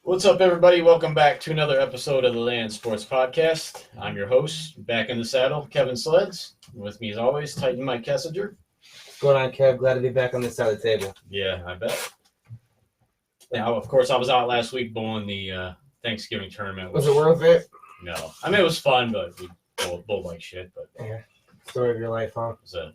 What's up, everybody? Welcome back to another episode of the Land Sports Podcast. I'm your host, back in the saddle, Kevin Sleds. With me, as always, Titan Mike Kessinger. What's going on, Kev? Glad to be back on this side of the table. Yeah, I bet. Now, of course, I was out last week bowling the Thanksgiving tournament. Was it worth it? No. I mean, it was fun, but we bowled like shit. But Yeah. Story of your life, huh? it was a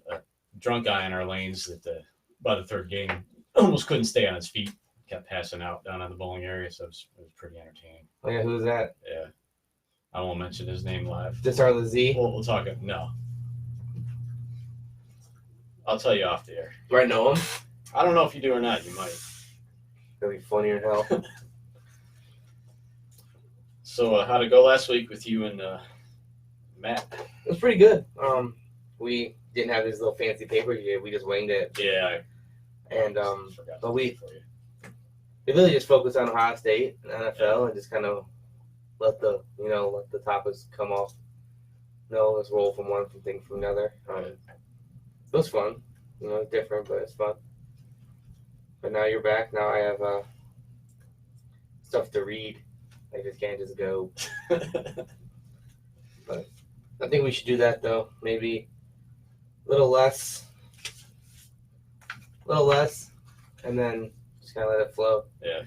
drunk guy in our lanes that by the third game almost couldn't stay on his feet. Kept passing out down on the bowling area, so it was pretty entertaining. Oh, yeah, who's that? Yeah. I won't mention his name live. Just start with a Z? We'll talk it. No. I'll tell you off the air. Do I know him? I don't know if you do or not. You might. That'd be funnier than hell. So, how'd it go last week with you and Matt? It was pretty good. We didn't have this little fancy paper here. We just winged it. Yeah. And forgot but we for you. really just focused on Ohio State and NFL and just kind of let the topics come off. Let's roll from one thing from another. It was fun. It's different, but it's fun. But now you're back. Now I have stuff to read. I just can't just go. But I think we should do that, though. Maybe a little less, and then just kind of let it flow. Yeah.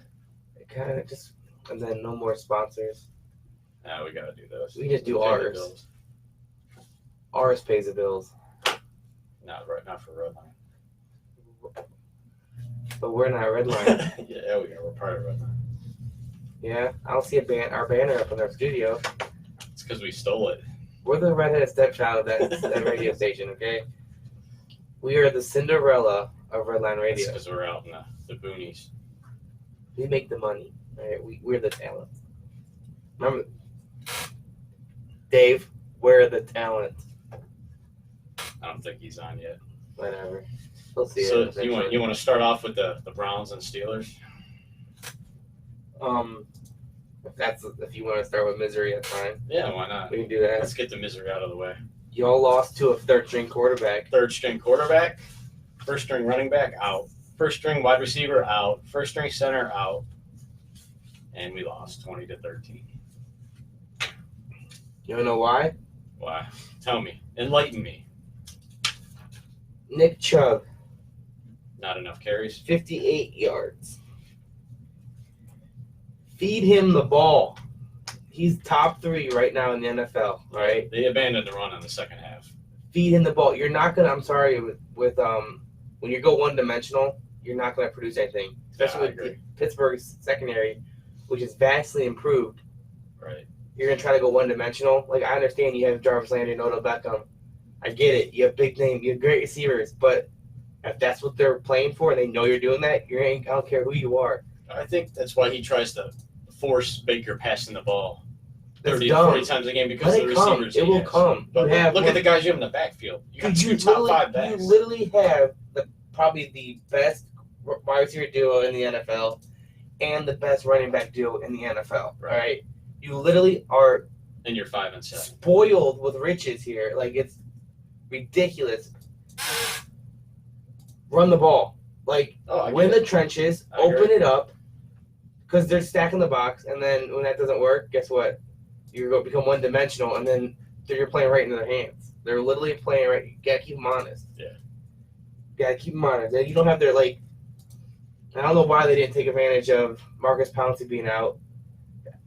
It kind of just, and then no more sponsors. Nah, we gotta do those. We just do Pay the ours. bills. Ours pays the bills. Not for Redline. But we're not Redline. Yeah, we are. We're part of Redline. Yeah, I don't see our banner up in our studio. It's because we stole it. We're the redheaded stepchild of that radio station, okay? We are the Cinderella of Redline Radio. Because we're out in the boonies. We make the money, right? We're the talent. Remember, Dave, we're the talent. I don't think he's on yet. Whatever. We'll see. So it you want to start off with the Browns and Steelers? If you want to start with misery, that's fine. Yeah, why not? We can do that. Let's get the misery out of the way. Y'all lost to a third-string quarterback. Third string quarterback, first string running back out, first string wide receiver out, first string center out, and we lost 20-13. You don't know why? Why? Tell me. Enlighten me. Nick Chubb, Not enough carries. 58 yards. Feed him the ball. He's top 3 right now in the NFL, right? They abandoned the run in the second half. Feed him the ball. You're not gonna. I'm sorry, with when you go one-dimensional, you're not gonna produce anything, especially with Pittsburgh's secondary, which is vastly improved. Right. You're gonna try to go one-dimensional. Like, I understand you have Jarvis Landry and Odell Beckham. I get it. You have big name. You have great receivers, but if that's what they're playing for and they know you're doing that, I don't care who you are. I think that's why he tries to force Baker passing the ball That's 30 dumb. 40 times a game because Let of the it come. receivers. It he will has. come. But You have look one- at the guys you have in the backfield. You got You two top 5 You backs. literally have probably the best wide receiver duo in the NFL and the best running back duo in the NFL, right? You literally are And you're 5 and 7. spoiled with riches here. Like, it's ridiculous. Run the ball. Like, win the trenches, open it up, because they're stacking the box, and then when that doesn't work, guess what? You're going to become one-dimensional, and then you're playing right into their hands. They're literally playing right. You got to keep them honest. Yeah. You got to keep them honest. You don't have their, I don't know why they didn't take advantage of Marcus Pouncey being out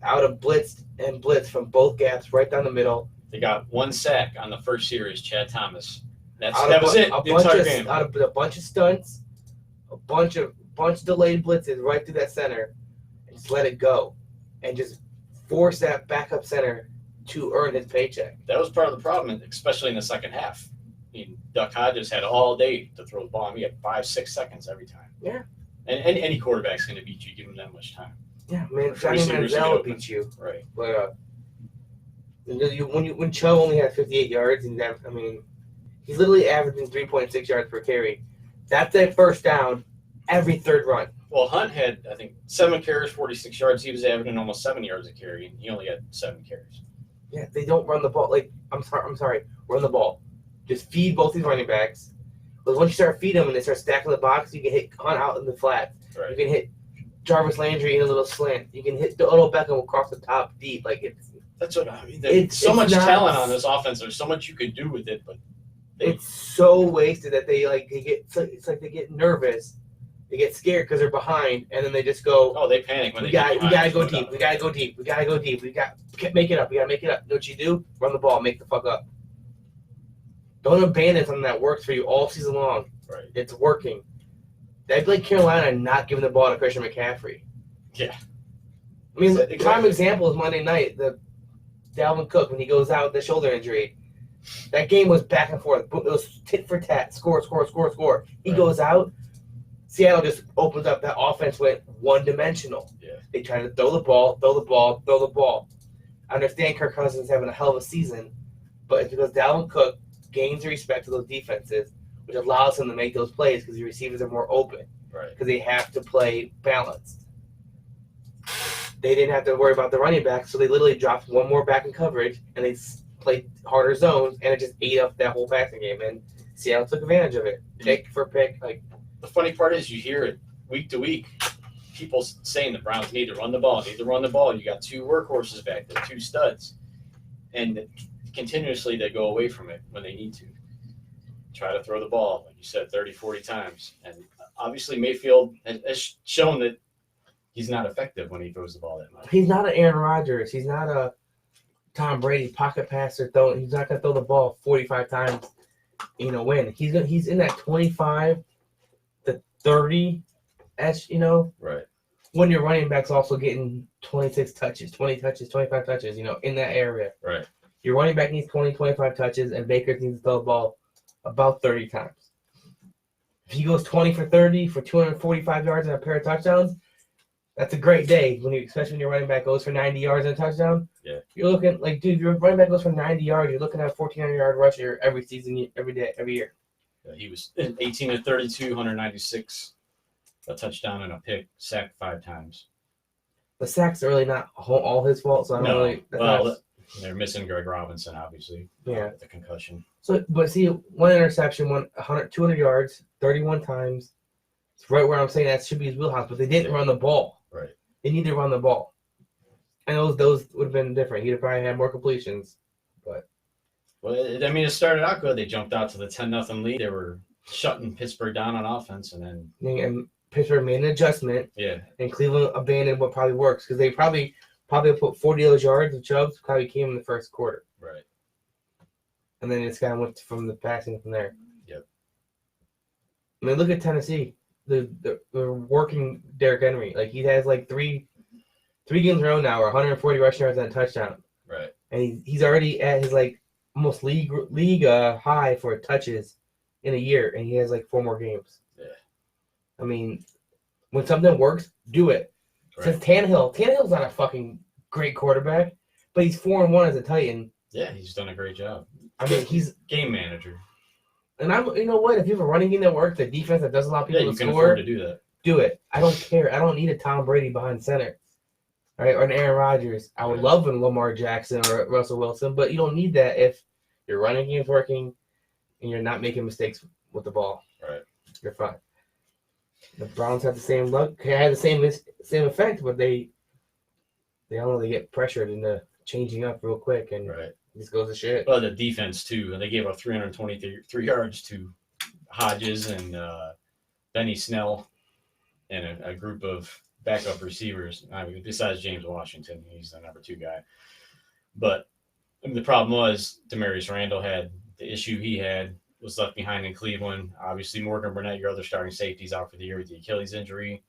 of blitz from both gaps right down the middle. They got 1 sack on the first series, Chad Thomas. That was it. A The entire game. Out of a bunch of stunts, a bunch of delayed blitzes right through that center, and just let it go, and just force that backup center to earn his paycheck. That was part of the problem, especially in the second half. I mean, Duck Hodges had all day to throw the ball. He had 5-6 seconds every time. Yeah. And any quarterback's going to beat you. Give him that much time. Yeah, man. For Johnny receivers to get Manziel will open. beat you. Right. But when Chubb only had 58 yards, and he's literally averaging 3.6 yards per carry. That's a first down every third run. Well, Hunt had, I think, 7 carries, 46 yards. He was averaging almost 7 yards a carry, and he only had 7 carries. Yeah, they don't run the ball. I'm sorry, run the ball. Just feed both these running backs. But once you start feeding them and they start stacking the box, you can hit Hunt out in the flat. Right. You can hit Jarvis Landry in a little slant. You can hit the Odell Beckham across the top deep. Like That's what I mean. There's so much talent on this offense. There's so much you could do with it, but it's so wasted that they get. It's like they get nervous. They get scared because they're behind, and then they just go. Oh, they panic when we they get behind. We gotta go deep. We gotta go deep. We gotta go deep. We got make it up. We gotta make it up. You know what you do? Run the ball. Make the fuck up. Don't abandon something that works for you all season long. Right. It's working. They'd like Carolina not giving the ball to Christian McCaffrey. Yeah. I mean, Exactly. prime example is Monday night. The Dalvin Cook when he goes out with the shoulder injury. That game was back and forth. It was tit for tat. Score. He Right. goes out. Seattle just opens up. That offense went one-dimensional. Yeah. They try to throw the ball. I understand Kirk Cousins is having a hell of a season, but it's because Dalvin Cook gains the respect of those defenses, which allows him to make those plays because the receivers are more open Right. because they have to play balanced. They didn't have to worry about the running back, so they literally dropped one more back in coverage, and they played harder zones, and it just ate up that whole passing game. And Seattle took advantage of it, pick for pick. Like The funny part is you hear it week to week. People saying the Browns need to run the ball. You got two workhorses back there, two studs, and continuously they go away from it when they need to. Try to throw the ball, like you said, 30, 40 times. And obviously Mayfield has shown that he's not effective when he throws the ball that much. he's not an Aaron Rodgers. He's not a Tom Brady pocket passer. He's not gonna throw the ball 45 times. Win. He's in that 25 to 30 s. Right. When your running back's also getting 26 touches, 20 touches, 25 touches. In that area. Right. Your running back needs 20, 25 touches, and Baker needs to throw the ball about 30 times. If he goes 20 for 30 for 245 yards and a pair of touchdowns, that's a great day. Especially when your running back goes for 90 yards and a touchdown. Yeah. You're looking like, dude, if your running back goes for 90 yards, you're looking at a 1,400-yard rusher every season, every day, every year. He was 18 of 32, 196, a touchdown and a pick, sacked 5 times. The sacks are really not all his fault, so I don't really. They're missing Greg Robinson, obviously. Yeah. With the concussion. So, but see, one interception, 200 yards, 31 times. It's right where I'm saying that should be his wheelhouse, but they didn't run the ball. Right. They need to run the ball. And those would have been different. He'd have probably had more completions. But Well, it started out good. They jumped out to the 10-0 lead. They were shutting Pittsburgh down on offense, and then Pittsburgh made an adjustment, yeah, and Cleveland abandoned what probably works because they probably put 40 of those yards of Chubbs probably came in the first quarter. right. And then it's kind of went from the passing from there. Yep. I mean, look at Tennessee. They're working Derrick Henry. Like, he has like three games in a row now, or 140 rushing yards and a touchdown. Right. And he's already at his like almost league high for touches in a year, and he has like 4 more games. Yeah. I mean, when something works, do it. Right. Since Tannehill's not a fucking great quarterback, but he's 4-1 as a Titan. Yeah, he's done a great job. I mean, he's Game manager. and you know what? If you have a running game that works, a defense that doesn't allow people Yeah, you to can score, afford to do that. do it. I don't care. I don't need a Tom Brady behind center, right? Or an Aaron Rodgers. I would Right. love a Lamar Jackson or Russell Wilson, but you don't need that if your running game's working and you're not making mistakes with the ball. Right. You're fine. The Browns have the same luck. They had the same effect, but they all know they get pressured into changing up real quick, and Right. it just goes to shit. Well, the defense too. They gave up 323 yards to Hodges and Benny Snell and a group of backup receivers. I mean, besides James Washington, he's the number 2 guy. But the problem was Demarius Randall had the issue he had, was left behind in Cleveland. Obviously, Morgan Burnett, your other starting safety, is out for the year with the Achilles injury.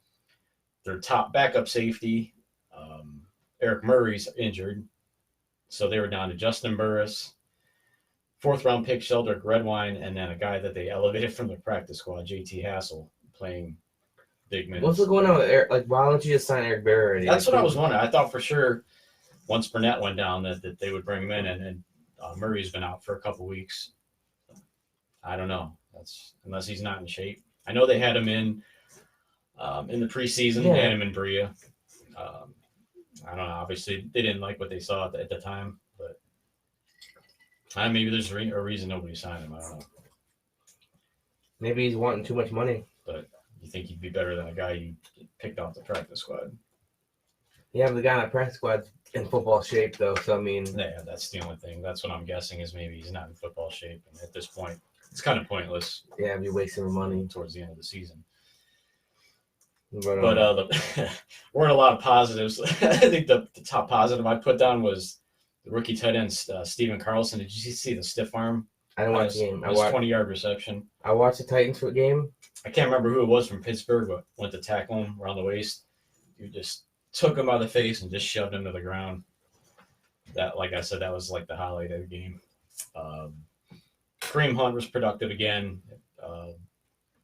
Their top backup safety, Eric Murray's injured. So they were down to Justin Burris, 4th-round pick Sheldrick Redwine, and then a guy that they elevated from the practice squad, JT Hassel, playing big minutes. What's going on with Eric? Like, why don't you just sign Eric Berry already? That's what I was wondering. I thought for sure once Burnett went down that they would bring him in, and Murray's been out for a couple weeks. I don't know. That's unless he's not in shape. I know they had him in the preseason. Yeah. They had him in Bria. I don't know. Obviously, they didn't like what they saw at the time, but maybe there's a reason nobody signed him. I don't know. Maybe he's wanting too much money. But you think he'd be better than a guy you picked off the practice squad. Yeah, but the guy on the practice squad's in football shape, though. So, I mean, Yeah, that's the only thing. That's what I'm guessing is maybe he's not in football shape. And at this point, it's kind of pointless yeah, I'd be wasting money. towards the end of the season. But, Weren't a lot of positives. I think the top positive I put down was the rookie tight end, Steven Carlson. Did you see the stiff arm? I didn't watch the game. His 20-yard reception. I watched the Titans game. I can't remember who it was from Pittsburgh, but went to tackle him around the waist. You just took him by the face and just shoved him to the ground. That, like I said, that was like the highlight of the game. Kareem Hunt was productive again.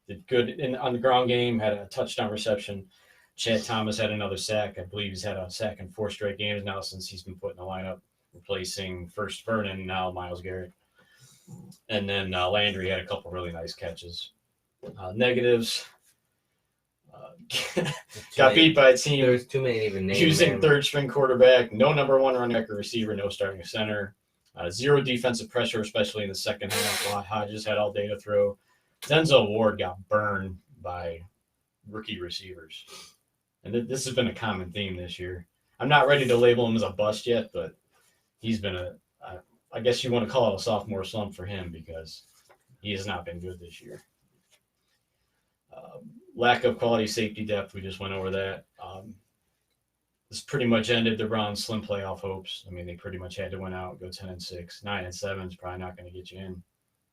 Did good on the ground game, had a touchdown reception. Chad Thomas had another sack. I believe he's had a sack in 4 straight games now since he's been put in the lineup, replacing first Vernon, now Myles Garrett. And then Landry had a couple really nice catches. Negatives. Got beat by a team There's too many to even name. using third-string quarterback, no number one running back or receiver, no starting center. 0 defensive pressure, especially in the second half. Hodges had all day to throw. Denzel Ward got burned by rookie receivers. And this has been a common theme this year. I'm not ready to label him as a bust yet, but he's been I guess you want to call it a sophomore slump for him because he has not been good this year. Lack of quality safety depth, we just went over that. This pretty much ended the Browns' slim playoff hopes. I mean, they pretty much had to win out, go 10-6. 9-7 is probably not going to get you in.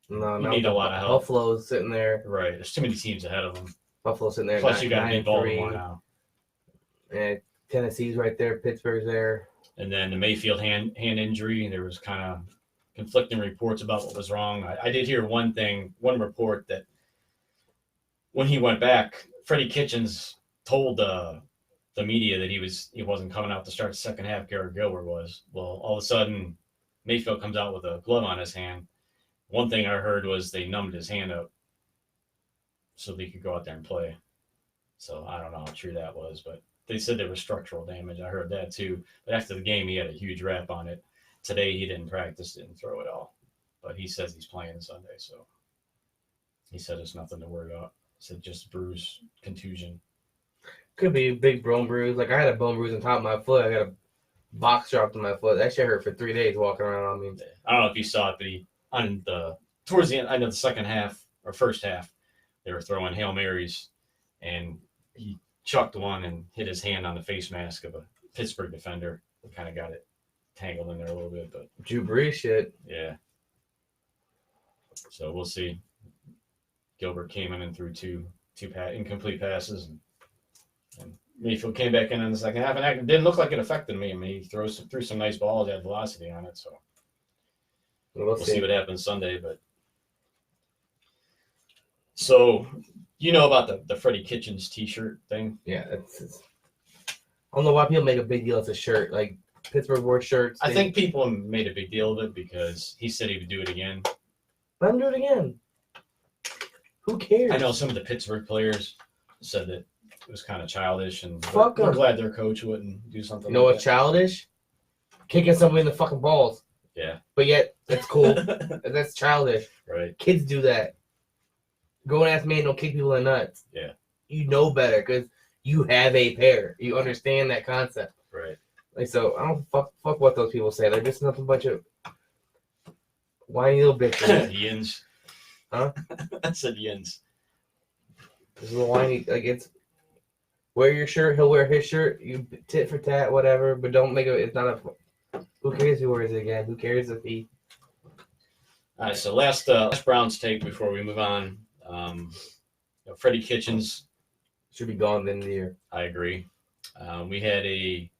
No, You need a lot of help. Buffalo's sitting there. Right. There's too many teams ahead of them. Buffalo's sitting there. Plus, you got to be involved in 9-3. more now. And Tennessee's right there. Pittsburgh's there. And then the Mayfield hand injury, there was kind of conflicting reports about what was wrong. I did hear one report that when he went back, Freddie Kitchens told the media that he wasn't coming out to start the second half. Garrett Gilbert was. Well, all of a sudden, Mayfield comes out with a glove on his hand. One thing I heard was they numbed his hand up so they could go out there and play. So I don't know how true that was, but they said there was structural damage. I heard that too. But after the game, he had a huge rap on it. Today, he didn't practice, didn't throw at all. But he says he's playing Sunday, so he said it's nothing to worry about. He said just bruise, contusion. Could be a big bone bruise. Like, I had a bone bruise on top of my foot. I got a box dropped in my foot. That shit hurt for 3 days walking around on me. I don't know if you saw it, but towards the end, I know the second half or first half, they were throwing Hail Marys, and he chucked one and hit his hand on the face mask of a Pittsburgh defender. Kind of got it tangled in there a little bit, but Drew Brees shit. yeah. So we'll see. Gilbert came in and threw two incomplete passes, and Mayfield came back in the second half, and it didn't look like it affected me. I mean, he threw some nice balls, had velocity on it, so we'll see what happens Sunday. But so you know about the Freddie Kitchens T-shirt thing? Yeah, I don't know why people make a big deal. It's a shirt, like Pittsburgh wore shirts. I think people made a big deal of it because he said he would do it again. Let him do it again. Who cares? I know some of the Pittsburgh players said that it was kind of childish, and Fuck we're 'em. glad their coach wouldn't do something. You know like what's childish? Kicking somebody in the fucking balls. Yeah. But yet, that's cool. that. That's childish. Right. Kids do that. Grown ass man don't kick people in the nuts. Yeah. You know better because you have a pair. You understand that concept. Right. Like, so I don't fuck what those people say. They're just nothing bunch of whiny little bitches. Yins. Huh? I said yins. This is a whiny, like, it's wear your shirt, he'll wear his shirt, you tit for tat, whatever, but don't make it's not a, who cares who wears it again? Who cares if he, All right, so last Browns take before we move on. Freddie Kitchens, should be gone at the end of the year. I agree. We had a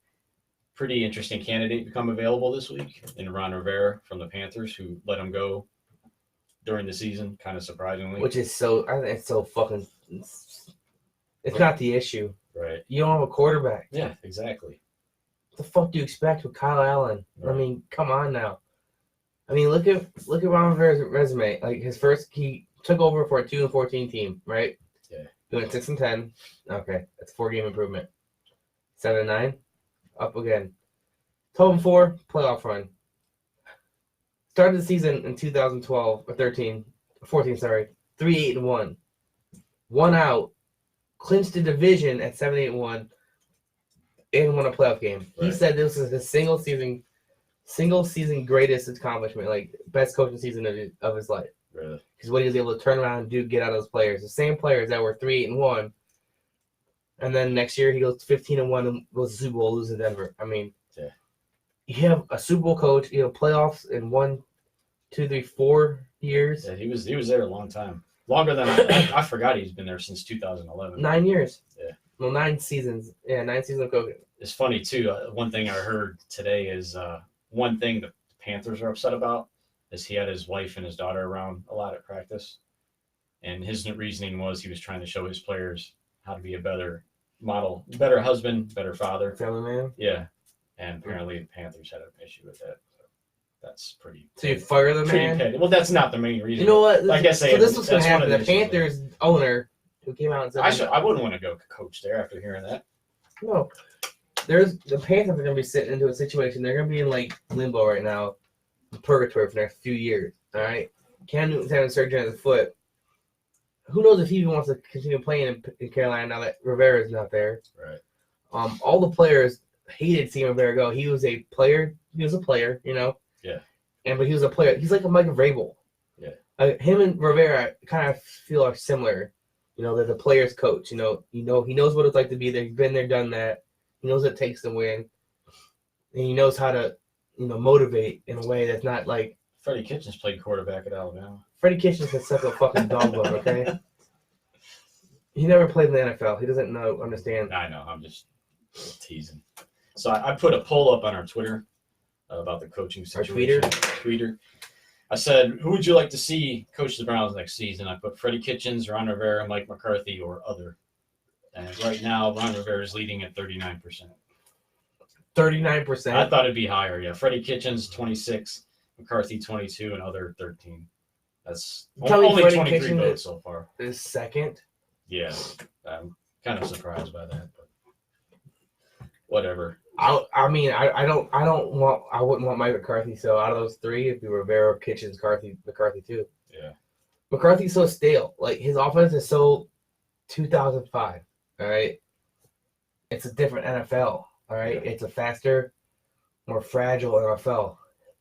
pretty interesting candidate become available this week in Ron Rivera from the Panthers, who let him go during the season, kind of surprisingly. Which is so, I think it's so fucking, it's not the issue. Right. You don't have a quarterback. Yeah, exactly. What the fuck do you expect with Kyle Allen? Right. I mean, come on now. I mean, look at Ron Rivera's resume. Like, he took over for a 2-14 team, right? Yeah. Doing 6-10. Okay, that's a 4-game improvement. 7-9, up again. 12-4, playoff run. Started the season in 2012 or 14, sorry. 3-8-1. 1 out clinched the division at 7-8-1 and won a playoff game. He Right. said this was his single season greatest accomplishment, like best coaching season of his life. Really? Because what he was able to turn around and get out of those players. The same players that were 3-8-1. And then next year he goes 15-1 and goes to the Super Bowl, losing to Denver. I mean, yeah. You have a Super Bowl coach, playoffs in 1, 2, 3, 4 years. Yeah, he was there a long time. Longer than I forgot he's been there since 2011. 9 years. Yeah. Well, 9 seasons. Yeah, 9 seasons of coaching. It's funny too. One thing I heard today is one thing the Panthers are upset about is he had his wife and his daughter around a lot at practice, and his reasoning was he was trying to show his players how to be a better model, better husband, better father. Family man. Yeah, and apparently the Panthers had an issue with that. So that's pretty. So you fire the pretty man. petty. Well, that's not the main reason. You know what? Like I say, so this was going that's to one happen. of The the issues. Panthers owner who came out and said, I wouldn't want to go coach there after hearing that. No. The Panthers are going to be sitting into a situation. They're going to be in like limbo right now, purgatory for the next few years. All right. Cam Newton's having surgery on his foot. Who knows if he even wants to continue playing in Carolina now that Rivera is not there. Right. All the players hated seeing Rivera go. He was a player. Yeah. But he was a player. He's like a Mike Vrabel. Yeah. Him and Rivera kind of feel are similar. They're the players' coach. He knows what it's like to be there. He's been there, done that. He knows what it takes to win. And he knows how to, motivate in a way that's not like Freddie Kitchens played quarterback at Alabama. Freddie Kitchens can suck a fucking dog bone, okay? He never played in the NFL. He doesn't understand. I know. I'm just teasing. So I put a poll up on our Twitter about the coaching situation. Tweeter. I said, who would you like to see coach the Browns next season? I put Freddie Kitchens, Ron Rivera, Mike McCarthy, or other. And right now, Ron Rivera is leading at 39%. 39%? I thought it'd be higher, yeah. Freddie Kitchens, 26, McCarthy, 22, and other 13. That's only 23 votes so far. Is second? Yeah, I'm kind of surprised by that, but whatever. I wouldn't want Mike McCarthy. So out of those three, it'd be Rivera, Kitchens, McCarthy too. Yeah. McCarthy's so stale. Like his offense is so 2005. All right. It's a different NFL. All right. Yeah. It's a faster, more fragile NFL.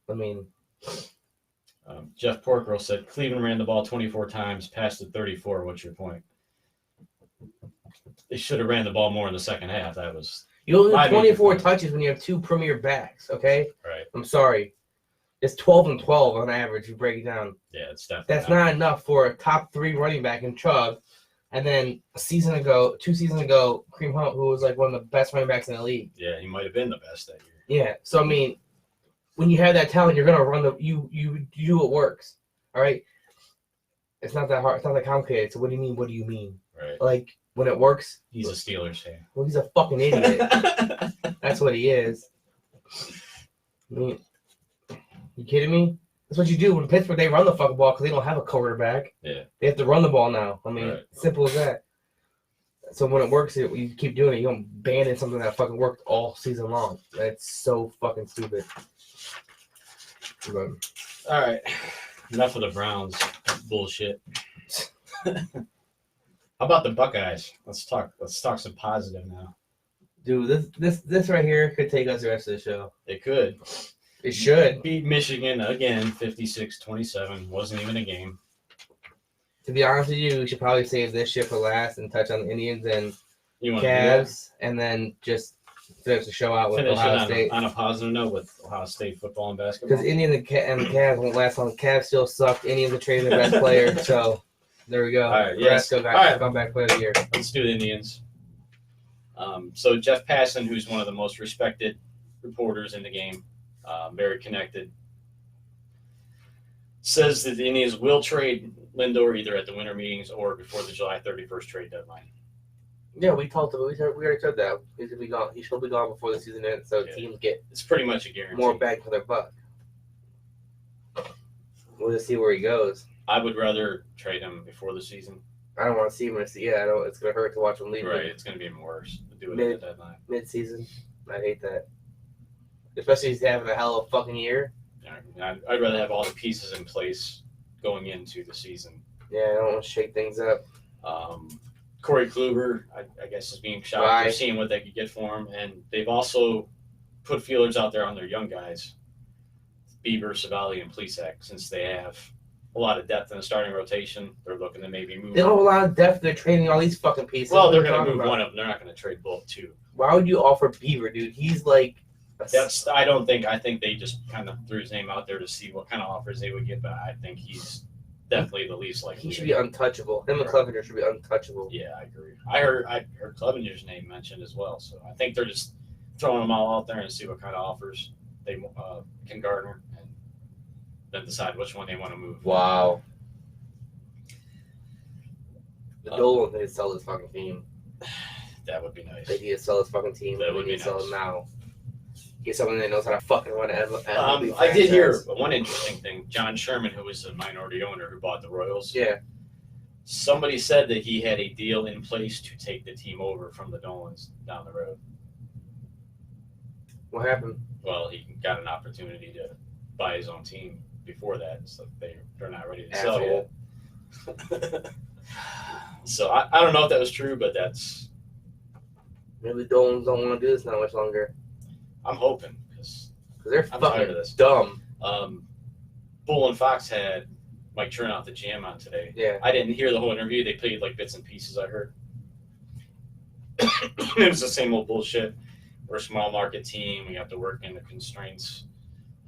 I mean, Jeff Porkrow said Cleveland ran the ball 24 times, passed it 34. What's your point? They should have ran the ball more in the second half. That was you only have my major 24 point. touches when you have two premier backs. Okay. Right. I'm sorry. It's 12 and 12 on average. You break it down. Yeah, it's definitely That's not enough for a top 3 running back in Chubb. And then 2 seasons ago, Kareem Hunt, who was like one of the best running backs in the league. Yeah, he might have been the best that year. Yeah. So I mean, when you have that talent, you're gonna run you do what works. All right. It's not that hard. It's not that complicated. So what do you mean? What do you mean? Right. Like when it works, He's a Steelers fan. well, he's a fucking idiot. That's what he is. I mean, you kidding me? That's what you do when Pittsburgh, they run the fucking ball because they don't have a quarterback. Yeah. They have to run the ball now. I mean, Right. simple as that. So when it works, you keep doing it. You don't abandon something that fucking worked all season long. That's so fucking stupid. But, All right. Enough of the Browns bullshit. How about the Buckeyes? Let's talk some positive now. dude, this right here could take us the rest of the show. It could. It should. Beat Michigan again, 56-27. Wasn't even a game. To be honest with you, we should probably save this shit for last and touch on the Indians and You want to do that? Cavs, and then just finish the show out with Finish Ohio it State. on a positive note with Ohio State football and basketball. Because Indians and the Cavs won't last long. Cavs still suck. Indians are trading their best player. So there we go. All right, yes. Nebraska got All right. comeback player of the year. Let's do the Indians. So Jeff Passan, who's one of the most respected reporters in the game, very connected, says that the Indians will trade Lindor either at the winter meetings or before the July 31st trade deadline. Yeah, we talked about. We already said that. He's gonna be gone. He should be gone before the season ends, so Yeah. teams get It's pretty much a guarantee. more bang for their buck. We'll just see where he goes. I would rather trade him before the season. I don't want to see him. Yeah, I don't. It's gonna hurt to watch him leave. Right, it's going to be even worse to do it at the deadline. Mid-season. I hate that. Especially if he's having a hell of a fucking year. I'd rather have all the pieces in place going into the season. Yeah, I don't want to shake things up. Corey Kluber, I guess, is being shopped. Right. They're seeing what they could get for him, and they've also put feelers out there on their young guys, Bieber, Savali, and Plesac, since they have a lot of depth in the starting rotation. They're looking to maybe move. They don't have a lot of depth. They're trading all these fucking pieces. Well, What they're are you going to talking move about? one of them. They're not going to trade both two. Why would you offer Beaver, dude? He's like. I think they just kind of threw his name out there to see what kind of offers they would get, but I think he's definitely the least likely. He should be untouchable. Him and Clevenger should be untouchable. Yeah, I agree. I heard Clevenger's name mentioned as well, so I think they're just throwing them all out there and see what kind of offers they can garner, and then decide which one they want to move. Wow. The Dolan need to sell this fucking team. That would be nice. They need to sell this fucking team. That would They be need to sell nice. it now. Get someone that knows how to fucking run an MLB I did hear franchise. one interesting thing. John Sherman, who was a minority owner who bought the Royals, Yeah. somebody said that he had a deal in place to take the team over from the Dolans down the road. What happened? Well, he got an opportunity to buy his own team before that, so they're not ready to sell Asshole. yet. So I don't know if that was true, but that's Maybe the Dolans don't want to do this not much longer. I'm hoping because Because they're I'm tired fucking of this. dumb. Bull and Fox had Mike Chernoff, the GM, on today. Yeah. I didn't hear the whole interview. They played like bits and pieces. I heard it was the same old bullshit. We're a small market team. We have to work in the constraints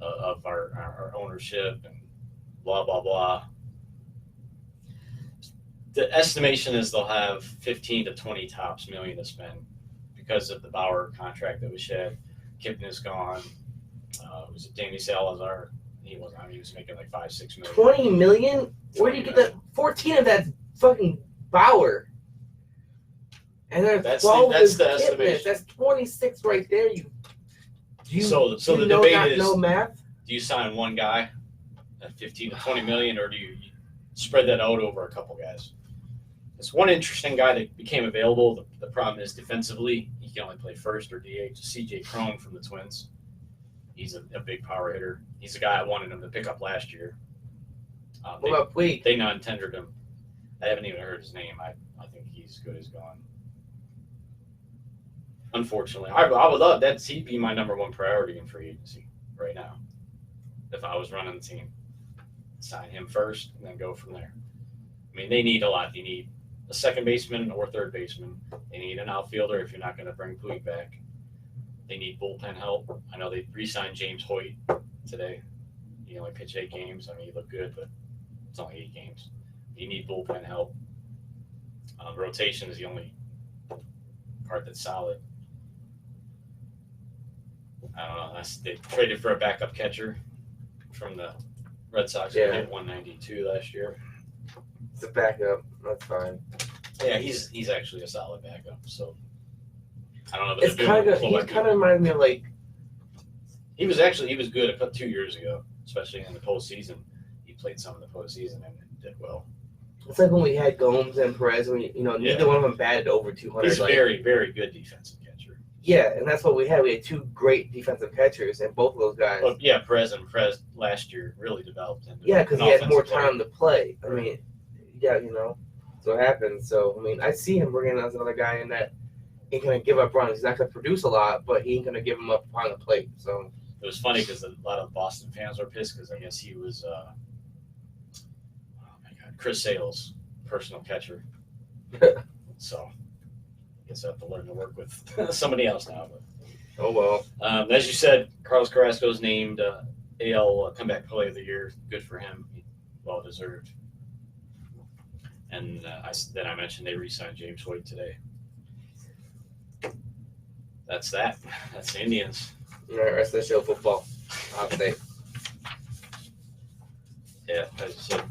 of our ownership and blah blah blah. The estimation is they'll have 15 to 20 tops million to spend because of the Bauer contract that was shed. Kipnis is gone. Was it Danny Salazar? He wasn't. I mean, he was making like 5-6 million. 20 million? Where do you get that? 14 of that's fucking Bauer. And then That's 12 that's is the Kipnis. estimation. That's 26 right there. So do the you know debate not is: know math? do you sign one guy at 15 to 20 million, or do you spread that out over a couple guys? It's one interesting guy that became available. The problem is defensively, he can only play first or DH. CJ Cron from the Twins. He's a big power hitter. He's the guy I wanted him to pick up last year. What about Puig? They non-tendered him. I haven't even heard his name. I think he's good as gone. Unfortunately, I would love that. He'd be my number one priority in free agency right now. If I was running the team, sign him first and then go from there. I mean, they need a lot. They need a second baseman or third baseman. They need an outfielder if you're not going to bring Puig back. They need bullpen help. I know they re-signed James Hoyt today. He only pitched 8 games. I mean, he looked good, but it's only 8 games. You need bullpen help. Rotation is the only part that's solid. I don't know. They traded for a backup catcher from the Red Sox. Yeah. Who hit 192 last year. It's a backup. That's fine. Yeah, he's actually a solid backup. So I don't know. If It's they're kind doing of he full kind of reminds me of like he was good 2 years ago, especially in the postseason. He played some in the postseason and did well. it's like when we had Gomes and Perez. Neither Yeah. one of them batted over 200. He's a very, very good defensive catcher. Yeah, and that's what we had. We had 2 great defensive catchers, and both of those guys. But yeah, Perez last year really developed into Yeah, because an he had more offensive player. time to play. I mean, yeah, so it happens. So, I mean, I see him bringing another guy in that ain't going to give up runs. He's not going to produce a lot, but he ain't going to give him up on the plate. So, It was funny because a lot of Boston fans were pissed because I guess he was, Chris Sale's personal catcher. So I guess I have to learn to work with somebody else now. But oh well. as you said, Carlos Carrasco is named AL Comeback Player of the Year. Good for him. Well deserved. And I mentioned they re-signed James Hoyt today. That's that. That's the Indians. All right, rest of the show football. Update. Yeah, as you said,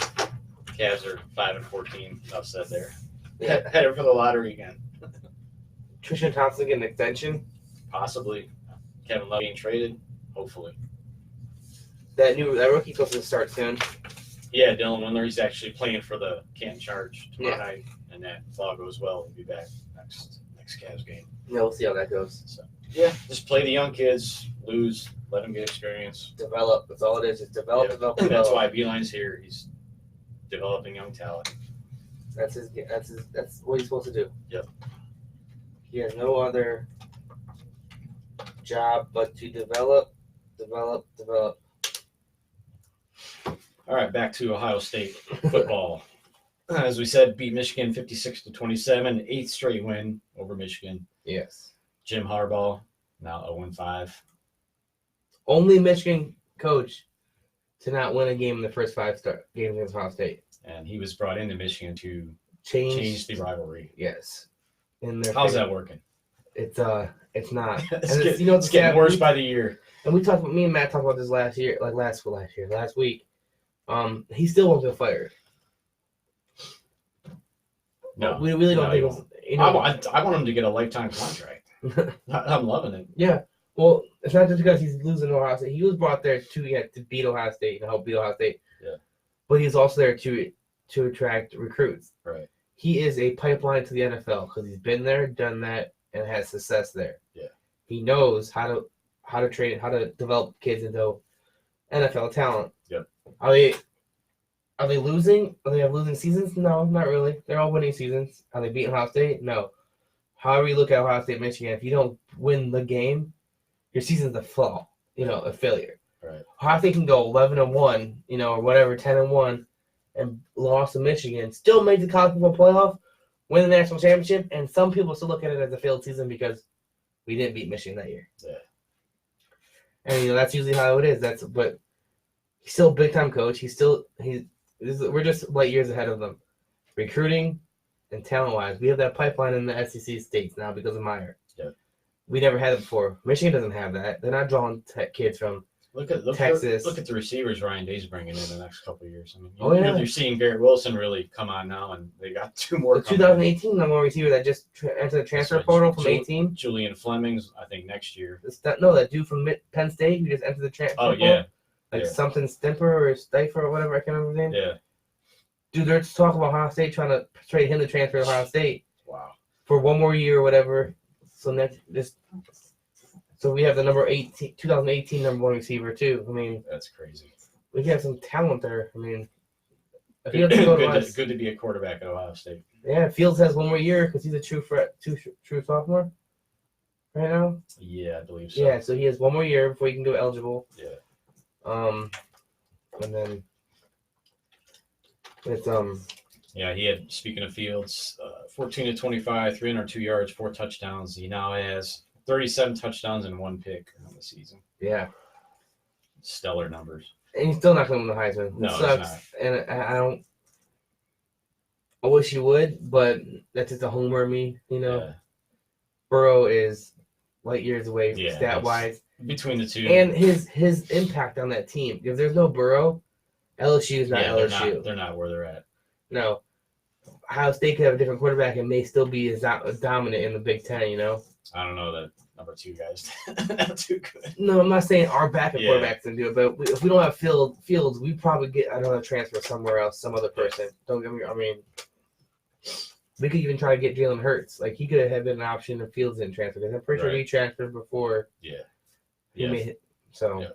Cavs are 5-14. Upset there. Yeah. Headed for the lottery again. Tristan Thompson get an extension. Possibly. Kevin Love being traded. Hopefully. That rookie's supposed to start soon. Yeah, Dylan Windler. He's actually playing for the Canton Charge tomorrow Yeah. night, and that if all goes well, he'll be back next Cavs game. Yeah, we'll see how that goes. So yeah, just play the young kids, lose, let them get experience. Develop. That's all it is. Just develop, Yeah. develop, And develop. that's why Beeline's here. He's developing young talent. That's what he's supposed to do. Yep. He has no other job but to develop. All right, back to Ohio State football. As we said, beat Michigan 56-27, eighth straight win over Michigan. Yes. Jim Harbaugh, now 0-5. Only Michigan coach to not win a game in the first 5 games against Ohio State. And he was brought into Michigan to Change the rivalry. Yes. How's that working? It's not. It's getting worse by the year. And me and Matt talked about this last week. He still won't get fired. No, we really don't think. I want him to get a lifetime contract. I'm loving it. Yeah. Well, it's not just because he's losing to Ohio State. He was brought there to beat Ohio State and help beat Ohio State. Yeah. But he's also there to attract recruits. Right. He is a pipeline to the NFL because he's been there, done that, and had success there. Yeah. He knows how to train, how to develop kids into NFL talent. Yep. Are they losing? Are they have losing seasons? No, not really. They're all winning seasons. Are they beating Ohio State? No. However you look at Ohio State, Michigan, if you don't win the game, your season's a flaw. A failure. Right. Ohio State can go 11-1, or whatever, 10-1, and lost to Michigan, still made the college football playoff, win the national championship, and some people still look at it as a failed season because we didn't beat Michigan that year. Yeah. And that's usually how it is. But he's still a big time coach. We're just light years ahead of them, recruiting and talent wise. We have that pipeline in the SEC states now because of Meyer. Yeah. We never had it before. Michigan doesn't have that. They're not drawing kids from Texas. Look at the receivers Ryan Day's bringing in the next couple of years. You're seeing Garrett Wilson really come on now, and they got 2 more. The 2018 number one receiver that just entered the transfer portal from 18. Julian Fleming's, I think, next year. That dude from Penn State who just entered the transfer portal. Oh, yeah. Something Stimper or Stifer or whatever, I can't remember his name. Yeah. Dude, they're talking about Ohio State trying to persuade him to transfer to Ohio State. Wow. For 1 more year or whatever. So we have the 2018 number 1 receiver too. That's crazy. We have some talent there. If Good, he doesn't good to be a quarterback at Ohio State. Yeah, Fields has 1 more year because he's a true sophomore right now. Yeah, I believe so. Yeah, so he has 1 more year before he can go eligible. Yeah. And then it's Yeah, he had, speaking of Fields, 14-25, 302 yards, 4 touchdowns. He now has 37 touchdowns and 1 pick on the season. Yeah. Stellar numbers. And he's still not going to win the Heisman. No, it sucks. And I wish he would, but that's just a homer of me, Yeah. Burrow is light years away Yeah, stat wise. Between the two. And his impact on that team. If there's no Burrow, LSU is not LSU. They're not where they're at. No. Ohio State could have a different quarterback and may still be as dominant in the Big Ten, I don't know that number 2 guys not too good. No, I'm not saying our backup quarterbacks can do it, but if we don't have Fields, we probably get another transfer somewhere else, some other person. Don't get me. We could even try to get Jalen Hurts. Like he could have been an option if Fields didn't transfer. Because I'm pretty sure he transferred before. Yeah. He made it. So. Yeah.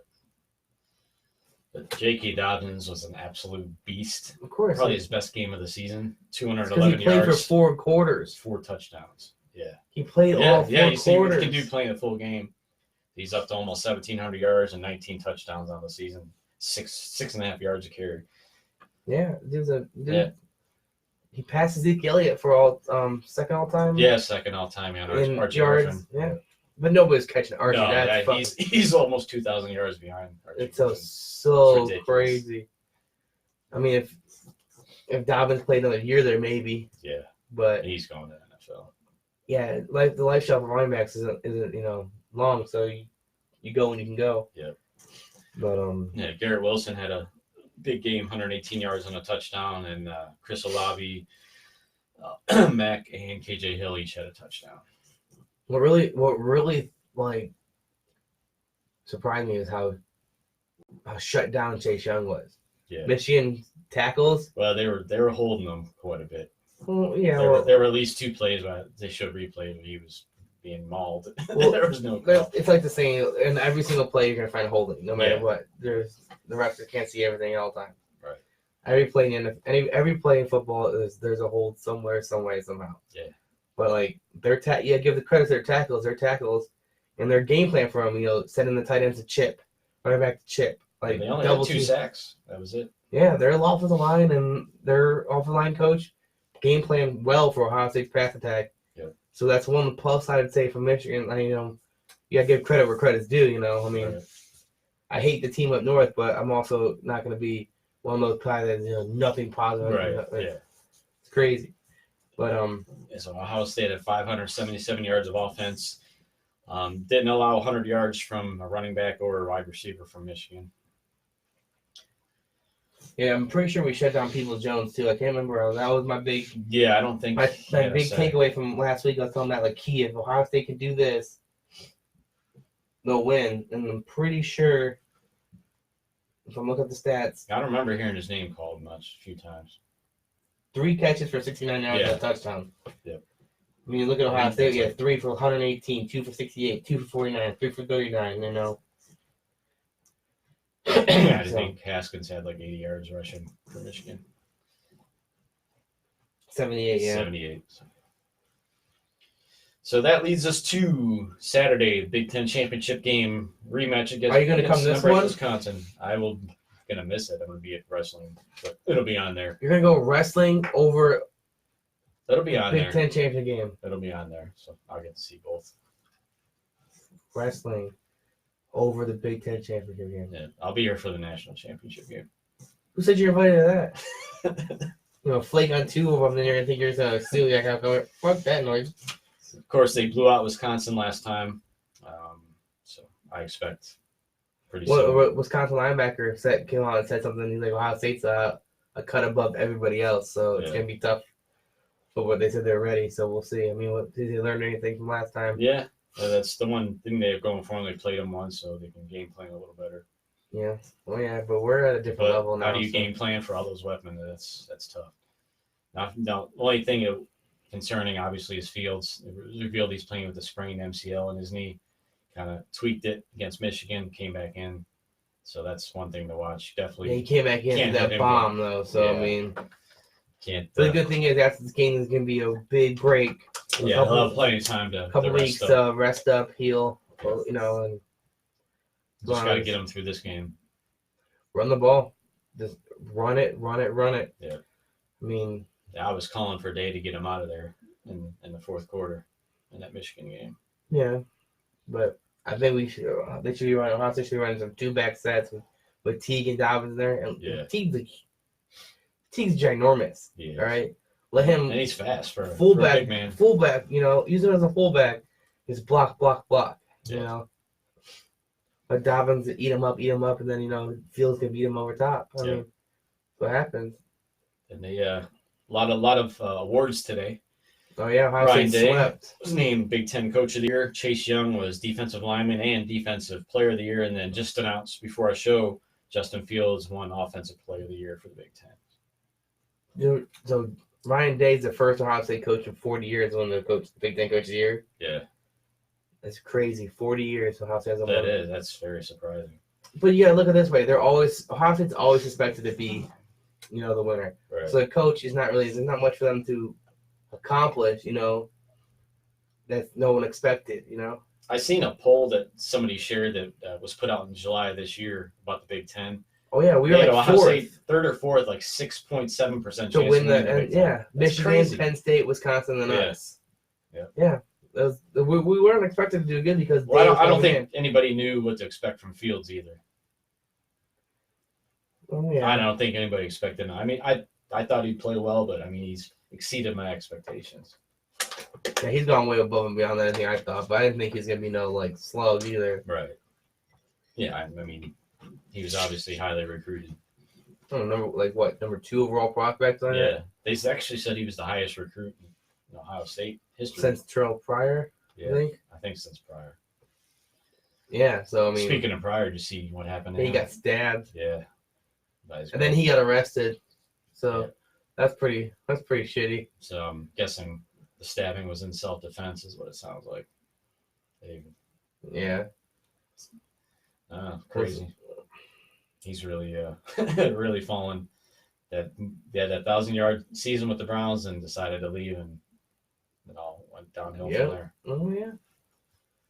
But J.K. Dobbins was an absolute beast. Of course. Probably his best game of the season. 211 yards. He played yards. for 4 quarters. 4 touchdowns. Yeah. He played all 4 quarters. You can do playing a full game. He's up to almost 1,700 yards and 19 touchdowns on the season. 6.5 yards a carry. Yeah. He passed Zeke Elliott for second all time. Yeah, second all time in Archie yards. Griffin. Yeah. But nobody's catching Archie. No, he's almost 2,000 yards behind Archie. It's so it's crazy. If Dobbins played another year there, maybe. Yeah. But he's going to the NFL. Yeah, the life shelf of running backs isn't long, so you go when you can go. Yeah. But Garrett Wilson had a big game, 118 yards and a touchdown, and Chris Olave, Mack, and KJ Hill each had a touchdown. What really surprised me is how shut down Chase Young was. Yeah. Michigan tackles. Well, they were holding them quite a bit. Well, yeah. There were at least 2 plays where they showed replay where he was being mauled. Well, there was no call. It's like the saying, in every single play you're gonna find holding, no matter what. There's the refs can't see everything all the time. Right. every play in every play in football there's a hold somewhere, some way, somehow. Yeah. But like you give the credit to their tackles, and their game plan for them. Sending the tight ends to chip, running back to chip, like They only double had 2 sacks. That was it. Yeah, their offensive line and their offensive line coach game plan well for Ohio State's pass attack. Yep. So that's one plus I'd say for Michigan. You gotta give credit where credit's due. I mean, Right. I hate the team up north, but I'm also not gonna be one of those guys that's nothing positive. Right. Yeah. It's crazy. But So Ohio State had 577 yards of offense. Didn't allow 100 yards from a running back or a wide receiver from Michigan. yeah, I'm pretty sure we shut down Peoples Jones too. I can't remember. That was my big Yeah, I don't think my he had a big sack. takeaway from last week. I was telling that like key if Ohio State can do this, they'll win. And I'm pretty sure if I'm looking at the stats, I don't remember hearing his name called much. A few times. 3 catches for 69 yards Yeah. and a touchdown. Yep. I mean, you look at Ohio think State, that's you have like- 3 for 118, 2 for 68, 2 for 49, 3 for 39, I So, think Haskins had like 80 yards rushing for Michigan. 78, yeah. 78. So that leads us to Saturday, Big Ten championship game rematch against. Are you gonna come this Nebraska, one? Wisconsin. I will gonna miss it. I'm gonna be at wrestling, but it'll be on there. You're going to go wrestling over That'll be on Big there. Ten championship game. It'll be on there, so I'll get to see both. Wrestling over the Big Ten championship game. Yeah, I'll be here for the national championship game. Who said you're invited to that? Flake on 2 of them, then you're going to think you're going to sue. Like, fuck that noise. Of course, they blew out Wisconsin last time, so I expect pretty soon. What Wisconsin linebacker came out and said something. He's like, Ohio State's a cut above everybody else, so it's Yeah. going to be tough. But what they said they're ready, so we'll see. I mean, did they learn anything from last time? Yeah, that's the one thing they have going for them. They played them once, so they can game plan a little better. Yeah. Well, yeah, but we're at a different But level now. how do you so- game plan for all those weapons? That's tough. Now, the only thing concerning, obviously, is Fields. It was revealed he's playing with a sprained MCL in his knee. Kind of tweaked it against Michigan, came back in. So that's one thing to watch. Yeah, Definitely he came back in Can't with have that him bomb, though. So, Yeah. I mean, can't. the good thing is after this game is going to be a big break. A Yeah, they'll have plenty of time to couple rest weeks up. to rest up, heal, Yeah. and Just got to get them through this game. run the ball. Just run it. Yeah. I mean, Yeah, I was calling for Day to get him out of there in the fourth quarter in that Michigan game. yeah, but I think they should be running. Ohio State should be running some 2-back sets with Teague and Dobbins there. And Yeah. Teague's ginormous. Yeah, All right, let him and he's fast for a fullback. big man. Fullback, use him as a fullback. Just block. Yeah. Let Dobbins eat him up, and then Fields can beat him over top. I Yeah. mean, what happens? And they a lot of awards today. Oh yeah, Ohio Ryan State Day swept. was named Big Ten Coach of the Year. Chase Young was Defensive Lineman and Defensive Player of the Year. And then just announced before our show, Justin Fields won Offensive Player of the Year for the Big Ten. So Ryan Day's the first Ohio State coach in 40 years won the Big Ten Coach of the Year. Yeah, That's crazy. 40 years Ohio State hasn't won. That's very surprising. But you gotta look at it this way. Ohio State's always suspected to be, the winner. Right. So the coach is there's not much for them to accomplish, that no one expected, I seen a poll that somebody shared that was put out in July of this year about the Big Ten. Oh yeah, we were They had like Ohio fourth State third or fourth, like 6.7% to chance win to the, Big and, Ten. yeah, That's Michigan, crazy. Penn State, Wisconsin, and Yeah. us. Yeah. Yeah, we weren't expected to do good because Well, Day was I don't coming think anybody knew what to expect from Fields either. in. Oh, yeah. I don't think anybody expected him. I mean, I thought he'd play well, but I mean, he's exceeded my expectations. Yeah, he's gone way above and beyond anything I thought, but I didn't think he's gonna be slug either. Right. Yeah, I mean, he was obviously highly recruited. I don't know, number 2 overall prospect on it Yeah, they actually said he was the highest recruit in Ohio State history. since Terrell Pryor, yeah, I think. I think since Pryor. Yeah, so I mean, Speaking of Pryor, to see what happened. To he him. got stabbed, Yeah. By his and then girlfriend. he got arrested. So Yeah. that's pretty shitty. So I'm guessing the stabbing was in self-defense, is what it sounds like. Yeah. Crazy. He's really, really fallen that they had that 1,000-yard season with the Browns and decided to leave, and it all went downhill Yep. from there. Oh yeah.